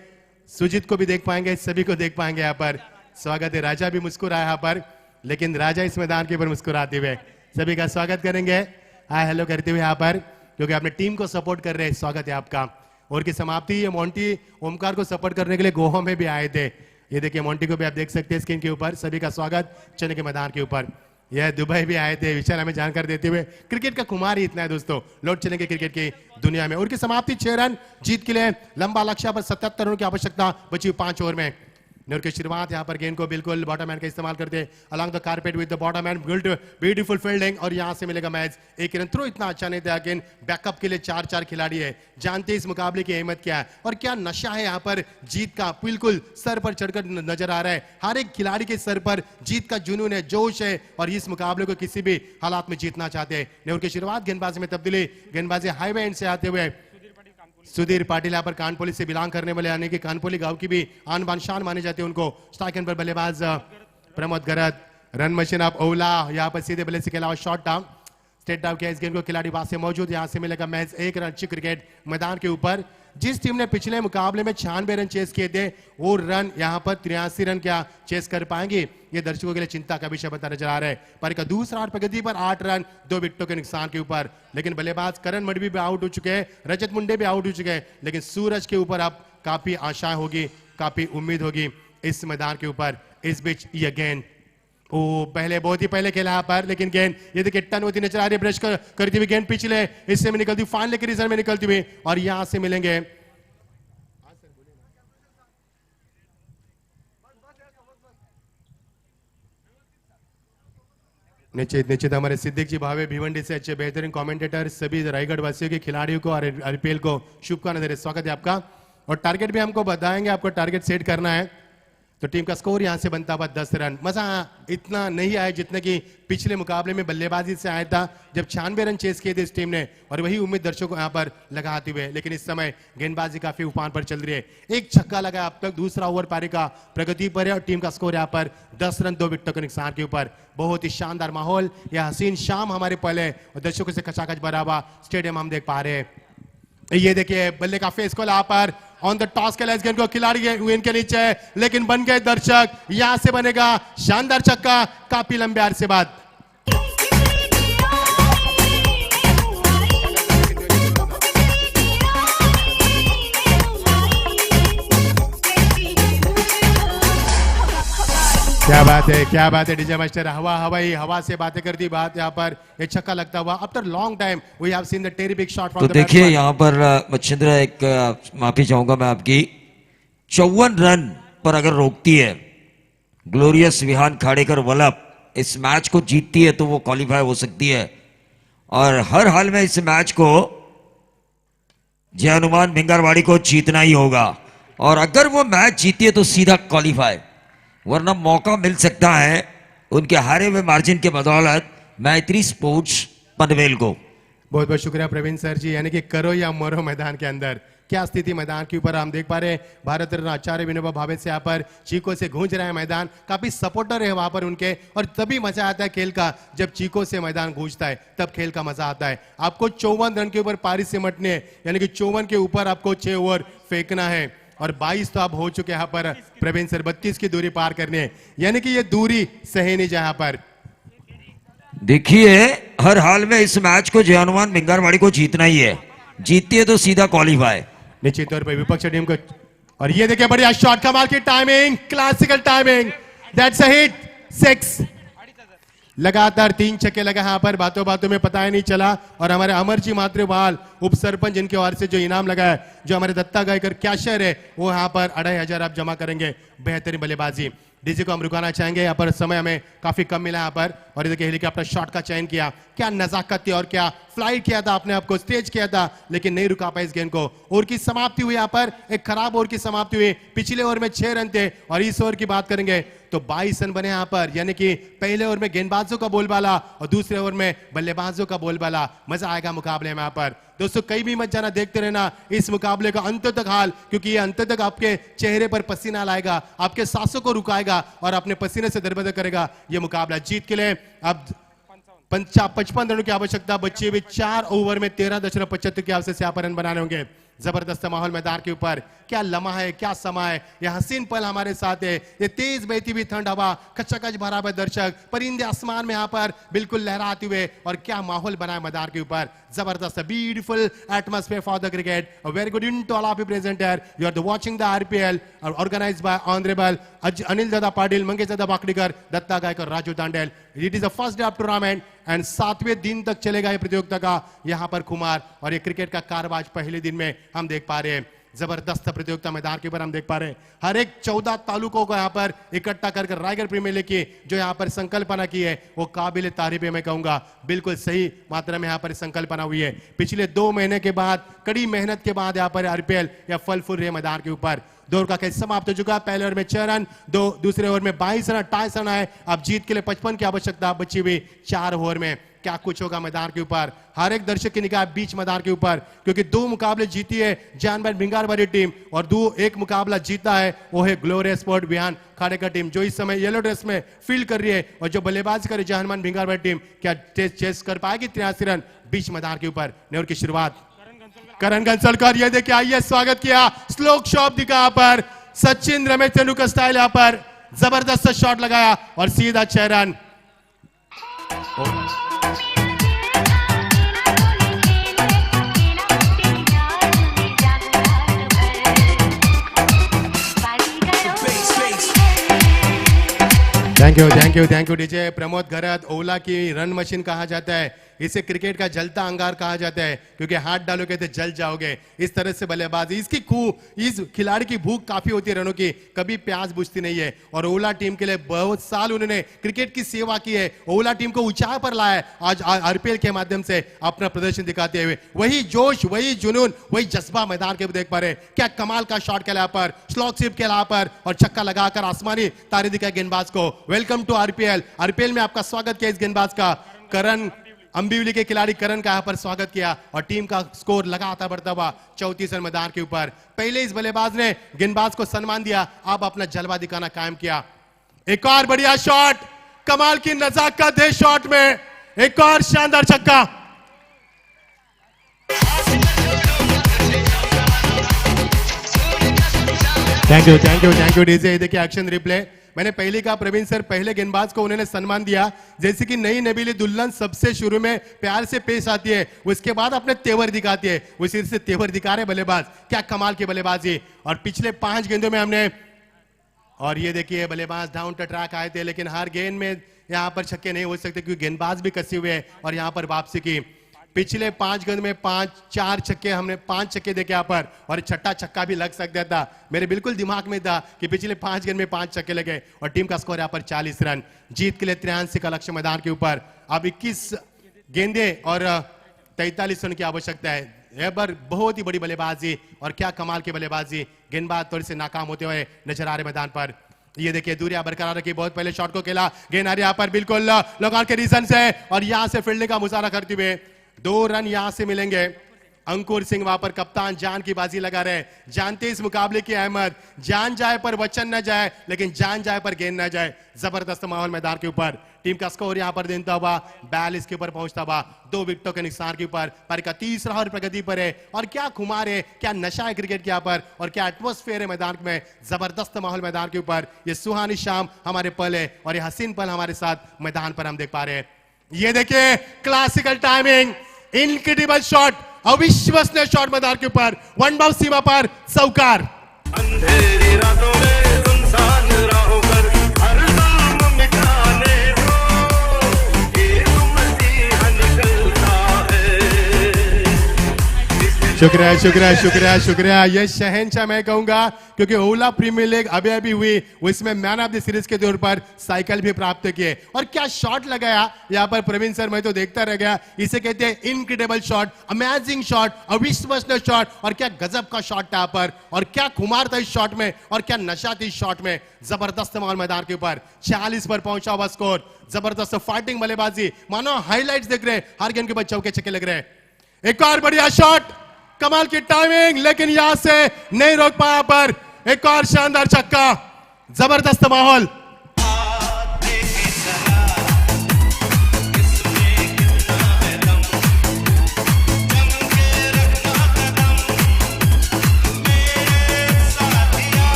S2: सुजीत को भी देख पाएंगे, सभी को देख पाएंगे यहाँ पर। स्वागत है। राजा भी मुस्कुराया यहाँ पर, लेकिन राजा इस मैदान के ऊपर मुस्कुराते हुए सभी का स्वागत करेंगे, हाय हेलो करते हुए यहाँ पर, क्योंकि अपने टीम को सपोर्ट कर रहे हैं। स्वागत है आपका। और की समाप्ति, ये मोंटी ओमकार को सपोर्ट करने के लिए गोवा में भी आए थे। ये देखिए मोंटी को भी आप देख सकते हैं स्क्रीन के ऊपर। सभी का स्वागत चने के मैदान के ऊपर। यह दुबई भी आए थे, विशाल हमें जानकारी देते हुए। क्रिकेट का खुमार ही इतना है दोस्तों, लौट चलेंगे क्रिकेट की दुनिया में। और की समाप्ति 6 रन जीत के लिए, लंबा लक्ष्य पर 77 रनों की आवश्यकता बची 5 ओवर में। और की शुरुआत यहाँ पर गेंद को बिल्कुल बॉटम हैंड का इस्तेमाल करते along the carpet with the bottom hand, beautiful fielding, और यहाँ से मिलेगा मैच। एक रन थ्रो इतना अच्छा नहीं था, गेंद बैकअप के लिए 4 खिलाड़ी है। जानते इस मुकाबले की अहमियत क्या है, और क्या नशा है यहाँ पर जीत का, बिल्कुल सर पर चढ़कर नजर आ रहा है। हर एक खिलाड़ी के सर पर जीत का जुनून है, जोश है, और इस मुकाबले को किसी भी हालात में जीतना चाहते हैं। नेहरू की शुरुआत, गेंदबाजी में तब्दीली, गेंदबाजी हाईवे एंड से आते हुए सुधीर पाटिल यहाँ पर कानपोली से बिलोंग करने वाले, यानी कि कानपोली गांव की भी आन बान शान माने जाते हैं उनको। स्ट्राइक एंड पर बल्लेबाज प्रमोद गरत, रन मशीन ऑफ ओला, यहाँ पर सीधे बल्ले से के अलावा शॉर्ट डाउन स्टेट डाउन किया इस गेंद को, खिलाड़ी पास से मौजूद। यहाँ से मिलेगा मैच 1 रन। अच्छी क्रिकेट मैदान के ऊपर। जिस टीम ने पिछले मुकाबले में 96 रन चेस किए थे, वो रन यहाँ पर 83 रन क्या चेस कर पाएंगे, ये दर्शकों के लिए चिंता का विषय बनता नजर आ रहा है। पर का दूसरा प्रगति पर 8 रन 2 विकेटों के नुकसान के ऊपर। लेकिन बल्लेबाज करण मडवी भी आउट हो चुके हैं, रजत मुंडे भी आउट हो चुके हैं, लेकिन सूरज के ऊपर अब काफी आशाएं होगी, काफी उम्मीद होगी इस मैदान के ऊपर। इस बीच ये गेंद पहले बहुत ही पहले खेला यहाँ पर, लेकिन गेंद ये देखिए टर्न होती नजर आ रही है, ब्रश करती हुई गेंद पिछले हिस्से में निकलती हुई, फाइनल के रिजल्ट में निकलती हुई, और यहां से मिलेंगे निश्चित हमारे सिद्दीक जी भावे भिवंडी से अच्छे बेहतरीन कमेंटेटर, सभी रायगढ़ वासियों के खिलाड़ियों को और आईपीएल को शुभकामनाएं। स्वागत है आपका। और टारगेट भी हमको बताएंगे, आपको टारगेट सेट करना है। तो टीम का स्कोर यहां से बनता हुआ 10 रन। मजा इतना नहीं आया जितने कि पिछले मुकाबले में बल्लेबाजी से आया था, जब 96 रन चेस किए थे इस टीम ने, और वही उम्मीद दर्शकों यहां पर लगाते हुए। लेकिन इस समय गेंदबाजी काफी उफान पर चल रही है। एक छक्का लगा अब तक, दूसरा ओवर पारी का प्रगति पर है, और टीम का स्कोर यहां पर 10 रन 2 विकेटों के नुकसान के ऊपर। बहुत ही शानदार माहौल, यह हसीन शाम हमारे पहले और दर्शकों से खचाखच भरा हुआ स्टेडियम हम देख पा रहे हैं। ये देखिए बल्ले का फेस खोला पर ऑन द टॉस के गेंद को खिलाड़ी विकेट के नीचे, लेकिन बन गए दर्शक। यहां से बनेगा शानदार छक्का काफी लंबे अरसे बाद। क्या बात है डीजे मास्टर। हवा से बातें करती बात यहाँ पर एक छक्का लगता हुआ after long time we have seen the terrific shot from
S6: तो देखिए यहाँ पर मच्छिंद्र, एक माफी चाहूंगा मैं आपकी, 54 रन पर अगर रोकती है ग्लोरियस विहान खाड़ेकर वल्लभ, इस मैच को जीतती है तो वो क्वालिफाई हो सकती है। और हर हाल में इस मैच को जय हनुमान भिंगारवाड़ी को जीतना ही होगा, और अगर वो मैच जीती है तो सीधा क्वालिफाई, वरना मौका मिल सकता है उनके हारे हुए मार्जिन के बदौलत मैत्री स्पोर्ट्स पनवेल को।
S2: बहुत बहुत शुक्रिया प्रवीण सर जी। यानी कि करो या मरो मैदान के अंदर क्या स्थिति मैदान के ऊपर हम देख पा रहे हैं। भारत रत्न आचार्य विनोबा भावे से यहाँ पर चीखों से गूंज रहा है मैदान, काफी सपोर्टर है वहां पर उनके, और तभी मजा आता है खेल का जब चीखों से मैदान गूंजता है, तब खेल का मजा आता है। आपको 54 रन के ऊपर पारी सिमटने, यानी कि 54 के ऊपर आपको 6 ओवर फेंकना है, और 22 तो आप हो चुके यहाँ पर प्रवीण सर, 32 की दूरी पार करनी है, यानी कि ये दूरी सही नहीं जहां पर।
S6: देखिए हर हाल में इस मैच को जय हनुमान भिंगारवाड़ी को जीतना ही है, जीतती है तो सीधा क्वालिफाई
S2: निश्चित तौर पर विपक्ष टीम को। और ये देखिए बढ़िया शॉट, कमाल की timing, classical timing, that's a hit, 6। लगातार 3 छक्के लगा यहाँ पर, बातों बातों में पता ही नहीं चला। और हमारे अमरजी मात्रेवाल उप सरपंच जिनके ओर से जो इनाम लगा है, जो हमारे दत्ता गायकर कैशियर है, वो यहाँ पर 2500 आप जमा करेंगे। बेहतरीन बल्लेबाजी। डीजे को हम रुकाना चाहेंगे, यहाँ पर समय हमें काफी कम मिला यहाँ पर। और ये देखिए हेलीकॉप्टर शॉट का चयन किया, क्या नजाकत थी और क्या फ्लाइट किया था, अपने आप को स्टेज किया था, लेकिन नहीं रुका पाए इस गेंद को। ओवर की समाप्ति हुई यहाँ पर, एक खराब ओवर की समाप्ति हुई। पिछले ओवर में 6 रन थे और इस ओवर की बात करेंगे तो 22 रन बने यहाँ पर, यानी कि पहले ओवर में गेंदबाजों का बोलबाला और दूसरे ओवर में बल्लेबाजों का बोलबाला। मजा आएगा मुकाबले में यहाँ पर। दोस्तों कहीं भी मत जाना, देखते रहना इस मुकाबले का अंत तक हाल, क्योंकि ये अंत तक आपके चेहरे पर पसीना लाएगा, आपके सांसों को रुकाएगा और अपने पसीने से दरबदर करेगा। ये मुकाबला जीत के लिए अब 55 रनों की आवश्यकता बची हुई। 4 ओवर में 13.75 की आवश्यकता यहाँ पर रन बनाने होंगे। जबरदस्त माहौल मैदान के ऊपर, क्या लम्हा है, क्या समा है, यह हसीन पल हमारे साथ है। ये तेज बहती हुई ठंड हवा, कचकच भरा हुआ दर्शक, परिंदे आसमान में यहाँ पर बिल्कुल लहराते हुए, और क्या माहौल बना है मैदान के ऊपर। जबरदस्त beautiful atmosphere for the cricket. A very good evening to all of you present here. You are the watching the RPL organised by honourable Anil Dada Patil, Mangesh Dada Bakdikar, Datta Gaykar, Raju Dandel. It is the first day of tournament and 7वें दिन तक चलेगा ये प्रतियोगिता का यहाँ पर खुमार। और ये क्रिकेट का कारवाज पहले दिन में हम देख पा रहे हैं। जबरदस्त प्रतियोगिता मैदान के ऊपर हम देख पा रहे हैं। हर एक 14 तालुकों को यहाँ पर इकट्ठा कर रायगढ़ प्रीमियर लीग की जो यहाँ पर संकल्पना की है, वो काबिल तारीफ है। मैं कहूंगा बिल्कुल सही मात्रा में यहाँ पर संकल्पना हुई है। पिछले 2 महीने के बाद, कड़ी मेहनत के बाद यहाँ पर आरपीएल या फल फूल रहे मैदान के ऊपर। दो ओवर का खेल समाप्त हो चुका है। पहले ओवर में 6 रन, दूसरे ओवर में 22 रन, 28 रन आए। अब जीत के लिए 55 की आवश्यकता बची हुई 4 ओवर में। क्या कुछ होगा मैदान के ऊपर, हर एक दर्शक की निगाह बीच मैदान के ऊपर, क्योंकि 2 मुकाबले जीती है जानबैन भिंगारवाड़ी टीम और 1 मुकाबला जीता है वो है ग्लोरियस स्पोर्ट बिहान खाड़ेकर टीम, जो इस समय येलो ड्रेस में फील्ड कर रही है। और जो बल्लेबाजी करे जानबैन भिंगारवाड़ी टीम, क्या चेस कर पाएगी 83 रन बीच मैदान के ऊपर। नेवर की शुरुआत करण गंसलकर, ये देखिए आइए स्वागत किया, स्लोक शॉट दिखा यहाँ पर, सचिन रमेश तेंदुलकर स्टाइल यहाँ पर, जबरदस्त शॉट लगाया और सीधा 6 रन। Thank you DJ Pramod Gharat. ओला की रन मशीन कहा जाता है, इसे क्रिकेट का जलता अंगार कहा जाता है, क्योंकि हाथ डालोगे तो जल जाओगे। इस तरह से बल्लेबाजी, इसकी इस खिलाड़ी की भूख काफी होती है रनों की, कभी प्यास बुझती नहीं है। और ओला टीम के लिए बहुत साल उन्होंने क्रिकेट की सेवा की है, ओला टीम को ऊंचाई पर लाया है। आज आरपीएल के माध्यम से अपना प्रदर्शन दिखाते हुए वही जोश, वही जुनून, वही जज्बा मैदान के देख पा रहे। क्या कमाल का शॉट खेला यहाँ पर, स्लॉक स्वीप खेला यहाँ पर और छक्का लगाकर आसमानी तारे दिखाए गेंदबाज को। वेलकम टू आरपीएल में आपका स्वागत किया इस गेंदबाज का। करण अंबिवली के खिलाड़ी करण का यहाँ पर स्वागत किया और टीम का स्कोर लगातार बढ़ता हुआ 34 रन मैदान के ऊपर। पहले इस बल्लेबाज ने गेंदबाज को सम्मान दिया, अब अपना जलवा दिखाना कायम किया। एक और बढ़िया शॉट, कमाल की नजाकत है शॉट में, एक और शानदार छक्का। Thank you DJ. देखिए एक्शन रिप्ले, मैंने पहले कहा प्रवीण सर, पहले गेंदबाज को उन्होंने सम्मान दिया, जैसे कि नई नबीली दुल्हन सबसे शुरू में प्यार से पेश आती है, उसके बाद अपने तेवर दिखाती है, उसी से तेवर दिखा रहे बल्लेबाज। क्या कमाल की बल्लेबाजी। और पिछले 5 गेंदों में हमने, और ये देखिए बल्लेबाज डाउन द ट्रैक आए थे, लेकिन हर गेंद में यहाँ पर छक्के नहीं हो सकते क्योंकि गेंदबाज भी कसे हुए हैं। और यहाँ पर वापसी की, पिछले 5 गेंद में 4 छक्के, हमने 5 छक्के देखे यहाँ पर, और छठा छक्का भी लग सकता था। मेरे बिल्कुल दिमाग में था कि पिछले 5 गेंद में 5 छक्के लगे और टीम का स्कोर यहाँ पर 40 रन। जीत के लिए 83 का लक्ष्य मैदान के ऊपर। अब 21 गेंदे और 43 रन की आवश्यकता है। यह बार बहुत ही बड़ी बल्लेबाजी और क्या कमाल की बल्लेबाजी। गेंदबाज थोड़ी से नाकाम होते हुए नजर आ रहे मैदान पर। ये देखिए दूरियां बरकरार रखी, बहुत पहले शॉट को खेला, गेंद आ रही यहाँ पर बिल्कुल लगान के रीजन से, और यहाँ से फील्डिंग का मुजाहरा करते हुए 2 रन यहां से मिलेंगे। अंकुर सिंह वहां पर कप्तान जान की बाजी लगा रहे, जानते इस मुकाबले की अहमियत, जान जाए पर वचन न जाए, लेकिन जान जाए पर गेंद न जाए। जबरदस्त माहौल मैदान के ऊपर। टीम का स्कोर यहां पर देता हुआ 42 के ऊपर पहुंचता हुआ, 2 विकेटों के नुकसान के ऊपर। पर का तीसरा और प्रगति पर है, और क्या खुमार है, क्या नशा है क्रिकेट के यहाँ पर, और क्या एटमॉस्फेयर है मैदान में। जबरदस्त माहौल मैदान के ऊपर। ये सुहानी शाम हमारे पल है और ये हसीन पल हमारे साथ मैदान पर हम देख पा रहे हैं। ये देखिए क्लासिकल टाइमिंग, इनक्रेडिबल शॉट, अविश्वसनीय शॉट मैदान के ऊपर, 1 बाउंस सीमा पर चौकार।
S5: अंधेरी रातों में सुनसान राहों पर हर नाम मिटाने को
S2: शुक्रिया शुक्रिया शुक्रिया शुक्रिया। ये शहंशाह मैं कहूंगा, क्योंकि ओला प्रीमियर लीग अभी अभी हुई, उसमें मैन ऑफ द सीरीज के तौर पर साइकिल भी प्राप्त किए। और क्या शॉट लगाया यहाँ पर प्रवीण सर, मैं तो देखता रह गया। इसे कहते हैं इनक्रेडिबल शॉट, अमेजिंग शॉट, अविश्वसनीय शॉट। और क्या गजब का शॉट था यहाँ पर, और क्या खुमार था इस शॉट में, और क्या नशा थी इस शॉट में। जबरदस्त माहौल मैदान के ऊपर, 46 पर पहुंचा हुआ स्कोर। जबरदस्त फाइटिंग बल्लेबाजी, मानो हाईलाइट्स देख रहे हैं, हर गेंद के ऊपर चौके छक्के लग रहे हैं। एक और बढ़िया शॉट, कमाल की टाइमिंग, लेकिन यहां से नहीं रोक पाया। पर एक और शानदार छक्का, जबरदस्त माहौल।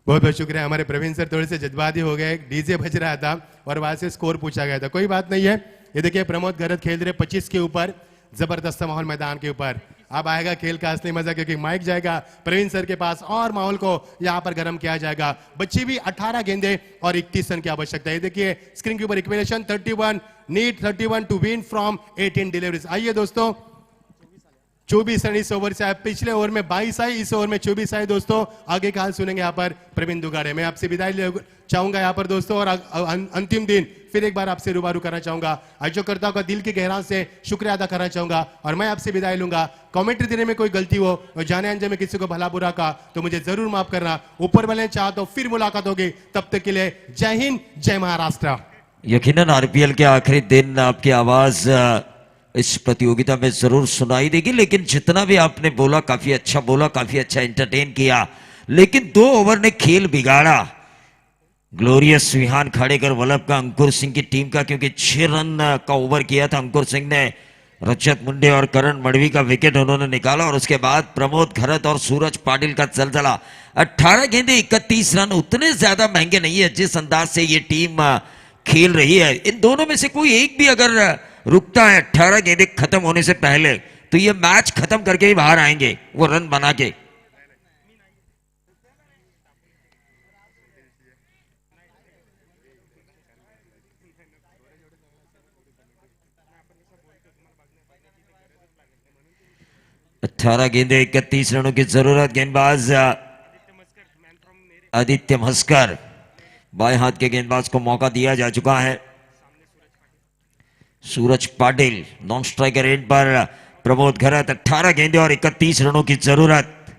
S2: बहुत बहुत शुक्रिया हमारे प्रवीण सर, थोड़े से जज्बाती हो गए, डीजे बज रहा था और वहां से स्कोर पूछा गया था। कोई बात नहीं है। ये देखिए प्रमोद घरत खेल रहे 25 के ऊपर, जबरदस्त माहौल मैदान के ऊपर। अब आएगा खेल का असली मजा, क्योंकि माइक जाएगा प्रवीण सर के पास और माहौल को यहाँ पर गर्म किया जाएगा। बच्ची भी 18 गेंदे और 31 रन की आवश्यकता है। देखिए स्क्रीन के ऊपर equation 31 need 31 to win from 18 deliveries. आइए दोस्तों, 24 रन इस ओवर से आए, पिछले ओवर में 22 आई, इस ओवर में 24 आए। दोस्तों आगे का हाल सुनेंगे यहाँ पर प्रवीण दुगाड़े। मैं आपसे विदाई चाहूंगा यहाँ पर दोस्तों, और अंतिम दिन फिर एक बार आपसे रूबरू करना चाहूंगा। आयोजकर्ताओं का दिल के गहराई से शुक्रिया अदा करना चाहूंगा, और मैं आपसे विदाई लूंगा। कमेंट्री देने में कोई गलती हो और जाने अनजाने में किसी को भला बुरा का, तो मुझे जरूर माफ करना। ऊपर वाले चाह तो फिर मुलाकात होगी, तब तक के लिए जय हिंद, जय महाराष्ट्र।
S6: यकीनन आरपीएल के आखिरी दिन आपकी आवाज इस प्रतियोगिता में जरूर सुनाई देगी, लेकिन जितना भी आपने बोला काफी अच्छा बोला, काफी अच्छा एंटरटेन किया। लेकिन 2 ओवर ने खेल बिगाड़ा ग्लोरियस विहान खाड़ेकर वल्लभ का, अंकुर सिंह की टीम का, क्योंकि 6 रन का ओवर किया था अंकुर सिंह ने। रजत मुंडे और करण मडवी का विकेट उन्होंने निकाला, और उसके बाद प्रमोद घरत और सूरज पाटिल का जलजला। 18 गेंदे 31 रन उतने ज्यादा महंगे नहीं है जिस अंदाज से ये टीम खेल रही है। इन दोनों में से कोई एक भी अगर रुकता है 18 गेंदे खत्म होने से पहले, तो ये मैच खत्म करके ही बाहर आएंगे, वो रन बना के। अठारह गेंदे 31 रनों की जरूरत। गेंदबाज आदित्य मस्कर, बाएं हाथ के गेंदबाज को मौका दिया जा चुका है। सूरज पाटिल नॉन स्ट्राइकर एंड पर प्रमोद घरत, 18 गेंदे और 31 रनों की जरूरत।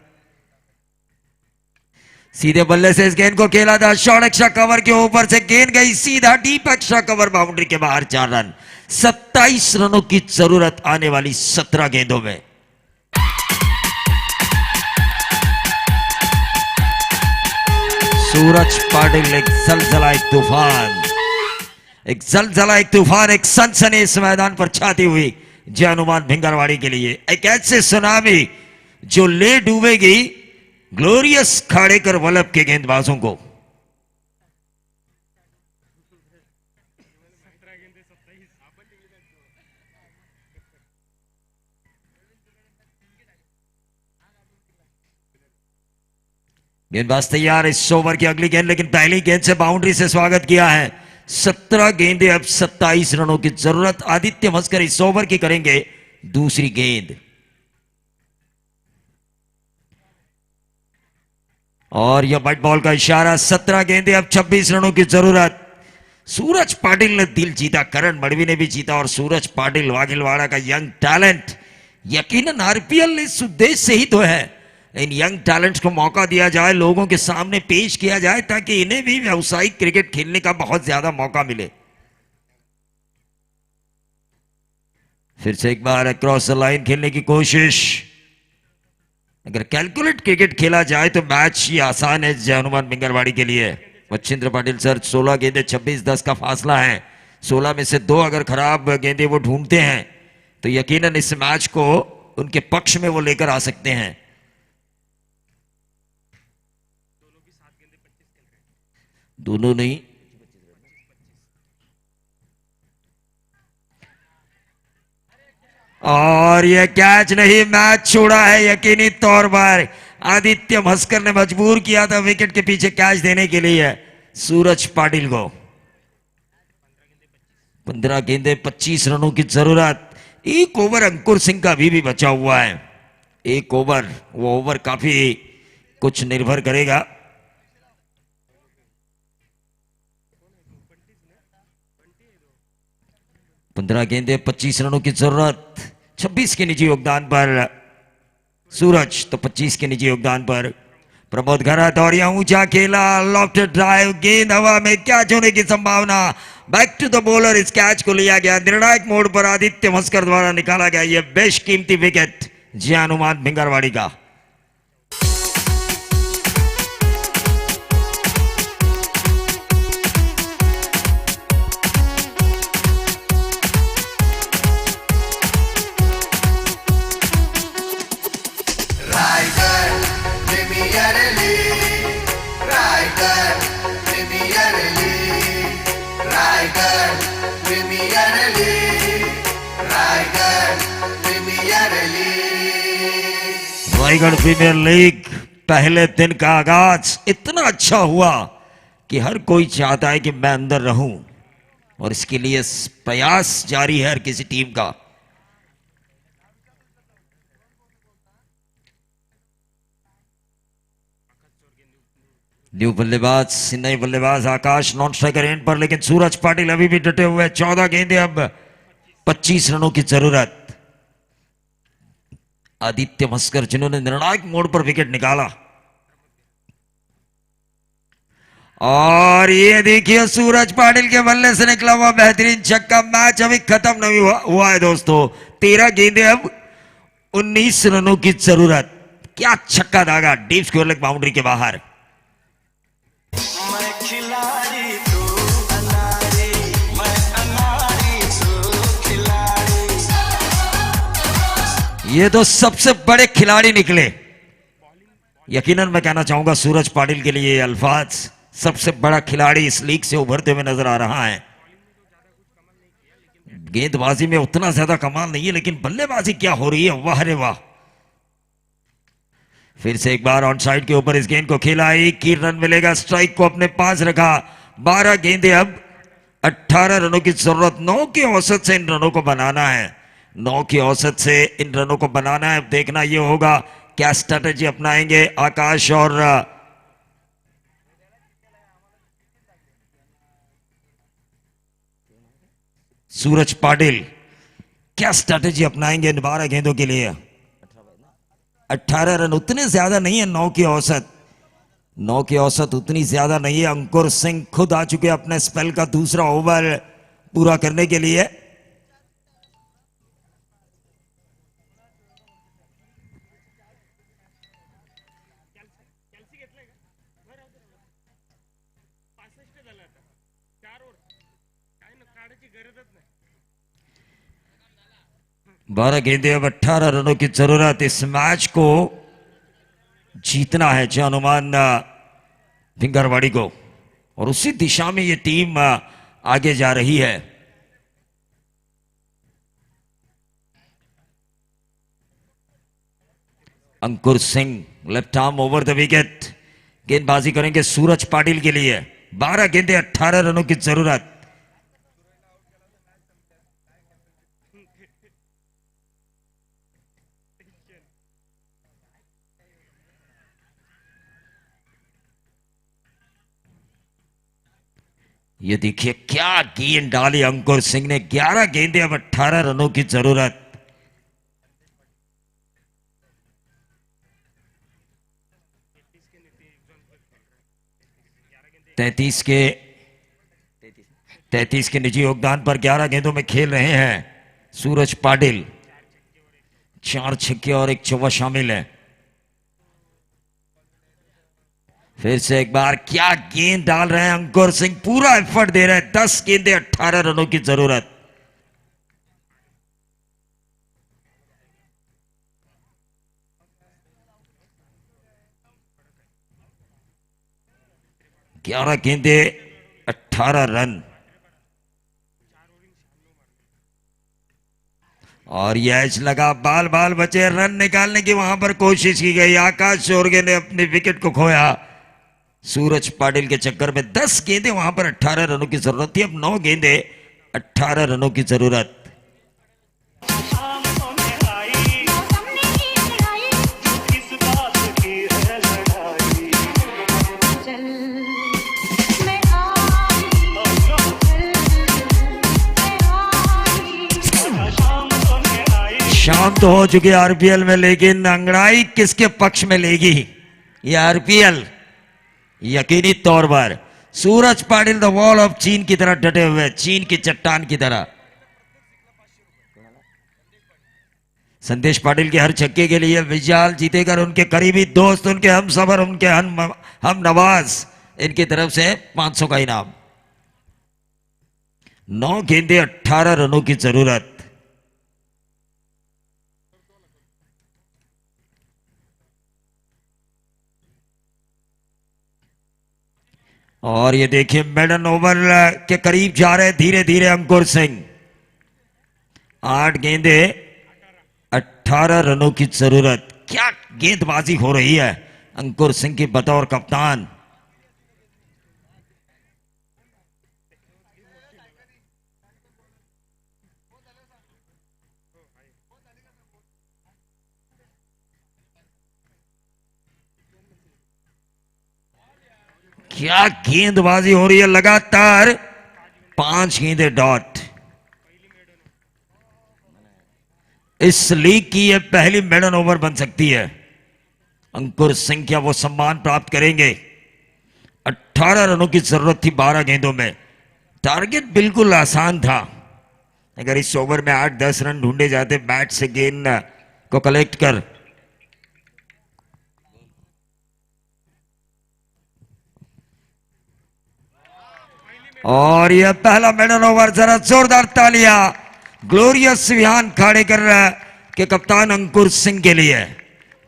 S6: सीधे बल्ले से इस गेंद को खेला था, शॉर्ट एक्स्ट्रा कवर के ऊपर से गेंद गई सीधा डीप एक्स्ट्रा कवर, बाउंड्री के बाहर 4 रन। 27 रनों की जरूरत आने वाली 17 गेंदों में। सूरज पाटिल एक जलजला, एक तूफान, एक जलजला, एक तूफान, एक सनसनी इस मैदान पर छाती हुई जय हनुमान भिंगरवाड़ी के लिए। एक ऐसे सुनामी जो ले डूबेगी ग्लोरियस खाड़ेकर वल्लभ के गेंदबाजों को। गेंदबाज तैयार, इस ओवर की अगली गेंद, लेकिन पहली गेंद से बाउंड्री से स्वागत किया है। 17 गेंदे, अब 27 रनों की जरूरत। आदित्य मस्कर इस ओवर की करेंगे दूसरी गेंद, और यह व्हाइट बॉल का इशारा। 17 गेंदे, अब 26 रनों की जरूरत। सूरज पाटिल ने दिल जीता, करण मडवी ने भी जीता, और सूरज पाटिल वाघिलवाड़ा का यंग टैलेंट। यकीनन आरपीएल इस उद्देश्य से ही तो है, इन यंग टैलेंट्स को मौका दिया जाए, लोगों के सामने पेश किया जाए, ताकि इन्हें भी व्यावसायिक क्रिकेट खेलने का बहुत ज्यादा मौका मिले। फिर से एक बार अक्रॉस द लाइन खेलने की कोशिश। अगर कैलकुलेट क्रिकेट खेला जाए तो मैच ही आसान है जय हनुमान भिंगरवाड़ी के लिए। मच्छिंद्र पाटिल सर, 16 गेंदे 26-10 का फासला है। 16 में से 2 अगर खराब गेंदे वो ढूंढते हैं तो यकीनन इस मैच को उनके पक्ष में वो लेकर आ सकते हैं। दोनों नहीं, और ये कैच नहीं, मैच छोड़ा है यकीनी तौर पर। आदित्य मस्कर ने मजबूर किया था विकेट के पीछे कैच देने के लिए सूरज पाटिल को। 15 गेंदे 25 रनों की जरूरत। एक ओवर अंकुर सिंह का भी बचा हुआ है। एक ओवर, वो ओवर काफी कुछ निर्भर करेगा। पंद्रह गेंदे 25 रनों की जरूरत। 26 के निजी योगदान पर सूरज, तो 25 के निजी योगदान पर प्रमोद घरा दौड़िया ऊंचा खेला, लॉफ्टेड ड्राइव, गेंद हवा में, कैच होने की संभावना। बैक टू द बॉलर, इस कैच को लिया गया। निर्णायक मोड़ पर आदित्य मस्कर द्वारा निकाला गया यह बेशकीमती विकेट जय हनुमान भिंगरवाड़ी का। रायगढ़ प्रीमियर लीग पहले दिन का आगाज इतना अच्छा हुआ कि हर कोई चाहता है कि मैं अंदर रहूं और इसके लिए प्रयास जारी है हर किसी टीम का। न्यू बल्लेबाज, नए बल्लेबाज आकाश नॉन स्ट्राइकर एंड पर, लेकिन सूरज पाटिल अभी भी डटे हुए। 14 गेंदे, अब 25 रनों की जरूरत। आदित्य मस्कर जिन्होंने निर्णायक मोड़ पर विकेट निकाला, और ये देखिए सूरज पाटिल के बल्ले से निकला हुआ बेहतरीन छक्का। मैच अभी खत्म नहीं हुआ है दोस्तों। 13 गेंदे, अब 19 रनों की जरूरत। क्या छक्का दागा, डीप स्क्वायर लेग बाउंड्री के बाहर। ये तो सबसे बड़े खिलाड़ी निकले। यकीनन मैं कहना चाहूंगा सूरज पाटिल के लिए ये अल्फाज, सबसे बड़ा खिलाड़ी इस लीग से उभरते हुए नजर आ रहा है। गेंदबाजी में उतना ज्यादा कमाल नहीं है, लेकिन बल्लेबाजी क्या हो रही है, वाह रे वाह। फिर से एक बार ऑन साइड के ऊपर इस गेंद को खेला, एक ही रन मिलेगा। स्ट्राइक को अपने पास रखा। 12 गेंदे, अब 18 रनों की जरूरत। 9 के औसत से इन रनों को बनाना है। 9 की औसत से इन रनों को बनाना है। देखना यह होगा क्या स्ट्रेटेजी अपनाएंगे आकाश और सूरज पाटिल। क्या स्ट्रेटेजी अपनाएंगे इन 12 गेंदों के लिए। 18 रन उतने ज्यादा नहीं है। 9 की औसत, 9 की औसत उतनी ज्यादा नहीं है। अंकुर सिंह खुद आ चुके अपने स्पेल का दूसरा ओवर पूरा करने के लिए। बारह गेंदे, अब 18 रनों की जरूरत। इस मैच को जीतना है जय हनुमान भिंगरवाड़ी को, और उसी दिशा में ये टीम आगे जा रही है। Ankur Singh left arm over the wicket, गेंदबाजी करेंगे सूरज पाटिल के लिए। 12 गेंदे 18 रनों की जरूरत। ये देखिए क्या गेंद डाली अंकुर सिंह ने। 11 गेंदे, अब 18 रनों की जरूरत। तैतीस के निजी योगदान पर 11 गेंदों में खेल रहे हैं सूरज पाटिल। 4 छक्के और 1 चौका शामिल है। फिर से एक बार क्या गेंद डाल रहे हैं अंकुर सिंह, पूरा एफर्ट दे रहे हैं। 10 गेंदे 18 रनों की जरूरत। ग्यारह गेंदे 18 रन। और यह लगा, बाल बाल बचे, रन निकालने की वहां पर कोशिश की गई। आकाश शोरगे ने अपनी विकेट को खोया सूरज पाटिल के चक्कर में। 10 गेंदे वहां पर 18 रनों की जरूरत थी, अब 9 गेंदे 18 रनों की जरूरत।
S5: शाम होने आई किस बात की है लड़ाई शाम होने आई
S6: शाम तो हो चुकी आरपीएल में, लेकिन अंगड़ाई किसके पक्ष में लेगी ये आरपीएल? यकीनी तौर पर सूरज पाटिल द वॉल ऑफ चीन की तरह डटे हुए, चीन की चट्टान की तरह। संदेश पाटिल के हर छक्के के लिए विशाल जीतेकर उनके करीबी दोस्त, उनके हम सफर, उनके हम नवाज, इनकी तरफ से 500 का इनाम। 9 गेंदे 18 रनों की जरूरत। और ये देखिए मेडन ओवर के करीब जा रहे धीरे धीरे अंकुर सिंह। 8 गेंदे 18 रनों की जरूरत। क्या गेंदबाजी हो रही है अंकुर सिंह की बतौर कप्तान। क्या गेंदबाजी हो रही है, लगातार 5 गेंदे डॉट। इस लीग की यह पहली मेडन ओवर बन सकती है। अंकुर सिंह क्या वो सम्मान प्राप्त करेंगे? 18 रनों की जरूरत थी 12 गेंदों में। टारगेट बिल्कुल आसान था। अगर इस ओवर में 8-10 रन ढूंढे जाते बैट से गेंद को कलेक्ट कर। और यह पहला मेडन ओवर, जरा जोरदार तालियां ग्लोरियस विहान खाड़ेकर के कप्तान अंकुर सिंह के लिए।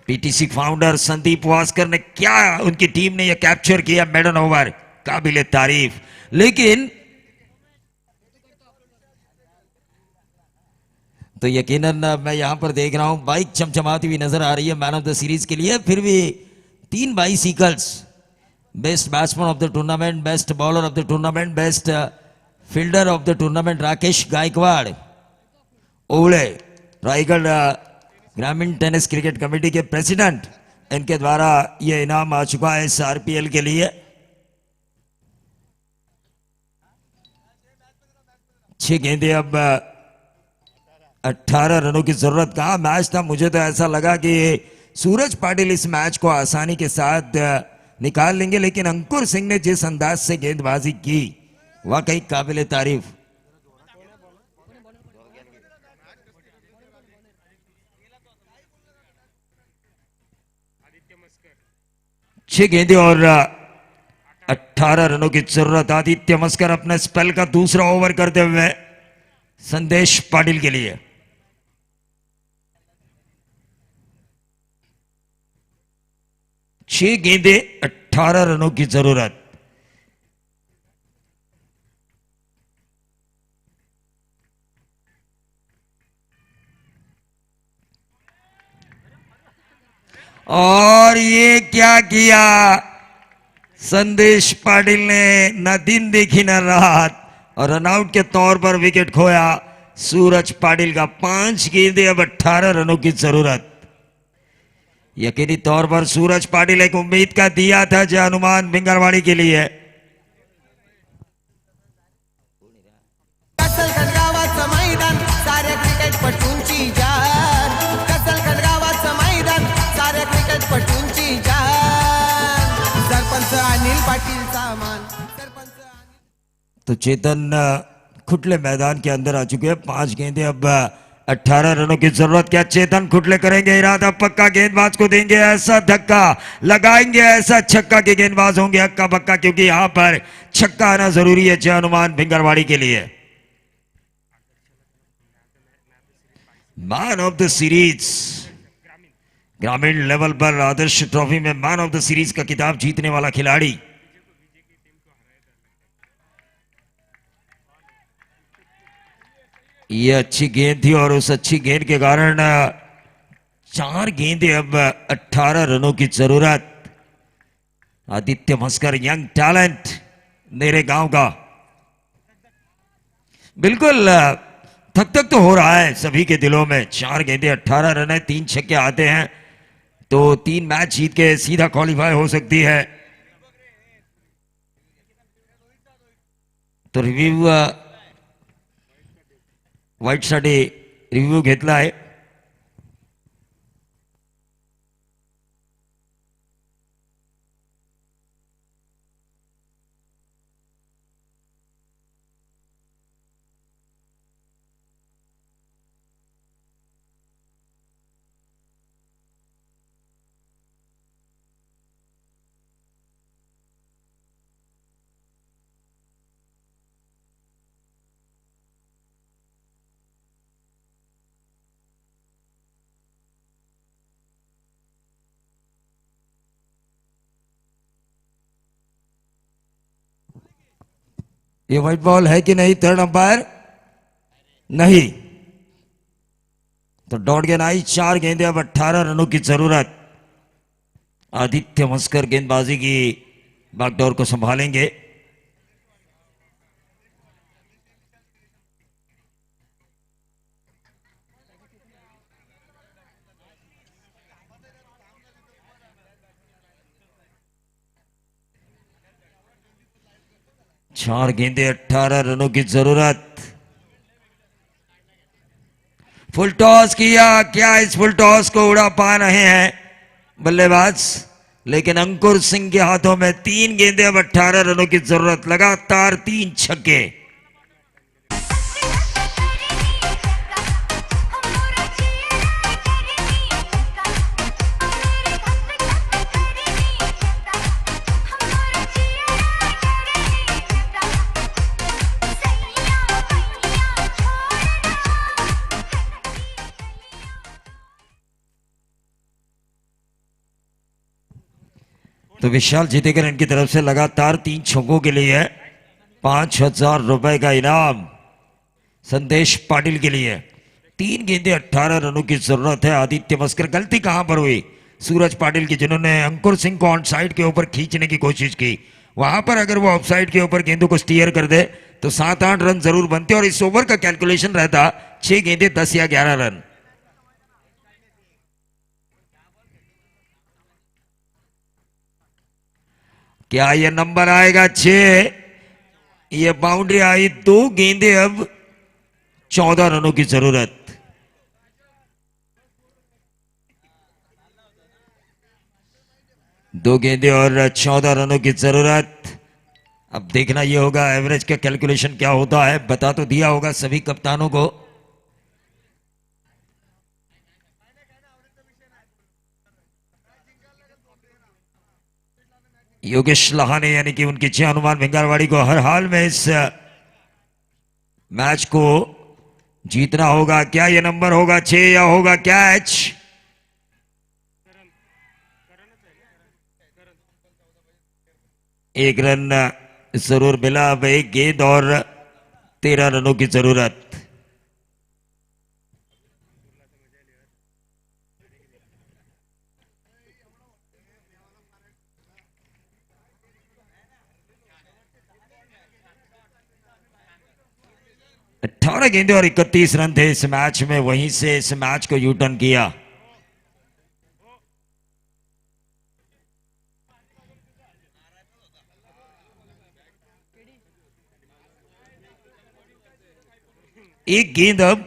S6: पीटीसी फाउंडर संदीप वास्कर ने क्या उनकी टीम ने यह कैप्चर किया मेडन ओवर, काबिले तारीफ। लेकिन तो यकीनन मैं यहां पर देख रहा हूं बाइक चमचमाती हुई नजर आ रही है मैन ऑफ द सीरीज के लिए। फिर भी 3 bicycles, best batsman of the tournament, best bowler of the tournament, best fielder of the tournament Rakesh Gaikwad Owale, Raigad ग्रामीण टेनिस क्रिकेट कमेटी के प्रेसिडेंट, इनके द्वारा यह इनाम आ चुका है इस आरपीएल के लिए। 6 गेंदे अब 18 रनों की जरूरत। कहा मैच था, मुझे तो ऐसा लगा कि सूरज पाटिल इस मैच को आसानी के साथ निकाल लेंगे, लेकिन अंकुर सिंह ने जिस अंदाज से गेंदबाजी की वाकई काबिले तारीफ। छह गेंदे और 18 रनों की जरूरत। आदित्य मस्कर अपने स्पेल का दूसरा ओवर करते हुए संदेश पाटिल के लिए। छह गेंदे 18 रनों की जरूरत। और ये क्या किया संदेश पाटिल ने, न दिन देखी न रात, और रनआउट के तौर पर विकेट खोया सूरज पाटिल का। 5 गेंदे अब 18 रनों की जरूरत। यकीनी तौर पर सूरज पाटिल एक उम्मीद का दिया था जय हनुमान भिंगरवाड़ी के लिए।
S10: कसलगड गावाचं मैदान साऱ्या क्रिकेटपटूंची जान, कसलगड गावाचं मैदान साऱ्या क्रिकेटपटूंची जान, सरपंच अनिल पाटील सामान, सरपंच
S6: तो चेतन खुटले मैदान के अंदर आ चुके हैं। 5 गेंदे अब 18 रनों की जरूरत। क्या चेतन खुटले करेंगे इरादा पक्का, गेंदबाज को देंगे ऐसा धक्का, लगाएंगे ऐसा छक्का कि गेंदबाज होंगे हक्का बक्का, क्योंकि यहां पर छक्का आना जरूरी है जय हनुमान भिंगरवाड़ी के लिए। मैन ऑफ द सीरीज, ग्रामीण लेवल पर आदर्श ट्रॉफी में मैन ऑफ द सीरीज का खिताब जीतने वाला खिलाड़ी। ये अच्छी गेंद थी और उस अच्छी गेंद के कारण 4 गेंदें, अब 18 रनों की जरूरत। आदित्य मस्कर यंग टैलेंट मेरे गांव का, बिल्कुल थक थक तो हो रहा है सभी के दिलों में। 4 गेंदें 18 रन है, 3 छक्के आते हैं तो 3 मैच जीत के सीधा क्वालिफाई हो सकती है। तो रिव्यू वाईट साठी रिव्यू घेतला आहे। ये व्हाइट बॉल है कि नहीं? थर्ड अंपायर नहीं, तो डॉट गेंद आई। 4 गेंदें, अब 18 रनों की जरूरत। आदित्य मस्कर गेंदबाजी की बागडोर को संभालेंगे। चार गेंदें, 18 रनों की जरूरत। फुल टॉस किया, क्या इस फुल टॉस को उड़ा पा रहे हैं बल्लेबाज? लेकिन अंकुर सिंह के हाथों में 3 गेंदें, अब 18 रनों की जरूरत। लगातार 3 छक्के। तो विशाल जीतेकर इनकी तरफ से लगातार 3 छक्कों के लिए 5,000 रुपए का इनाम। संदेश पाटिल के लिए 3 गेंदें, 18 रनों की जरूरत है। आदित्य मस्कर, गलती कहां पर हुई? सूरज पाटिल की, जिन्होंने अंकुर सिंह को ऑन साइड के ऊपर खींचने की कोशिश की। वहां पर अगर वो ऑफ साइड के ऊपर गेंदों को स्टीयर कर दे तो 7-8 रन जरूर बनते और इस ओवर का कैलकुलेशन रहता 6 गेंदें 10 या 11 रन। क्या ये नंबर आएगा? 6। ये बाउंड्री आई। 2 गेंदें, अब 14 रनों की जरूरत। दो गेंदें और 14 रनों की जरूरत। अब देखना यह होगा एवरेज का कैलकुलेशन क्या होता है। बता तो दिया होगा सभी कप्तानों को। योगेश लहाने यानी कि उनकी जय हनुमान भिंगारवाड़ी को हर हाल में इस मैच को जीतना होगा। क्या ये नंबर होगा 6 या होगा कैच? एक रन जरूर मिला। अब 1 गेंद और 13 रनों की जरूरत। अठारह गेंदे और 31 रन थे इस मैच में। वहीं से इस मैच को यू टर्न किया। एक गेंद, अब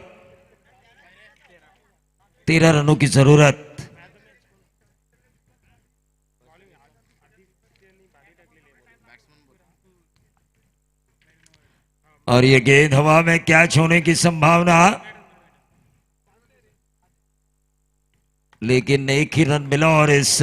S6: 13 रनों की जरूरत। और ये गेंद हवा में कैच होने की संभावना, लेकिन एक ही रन मिला और इस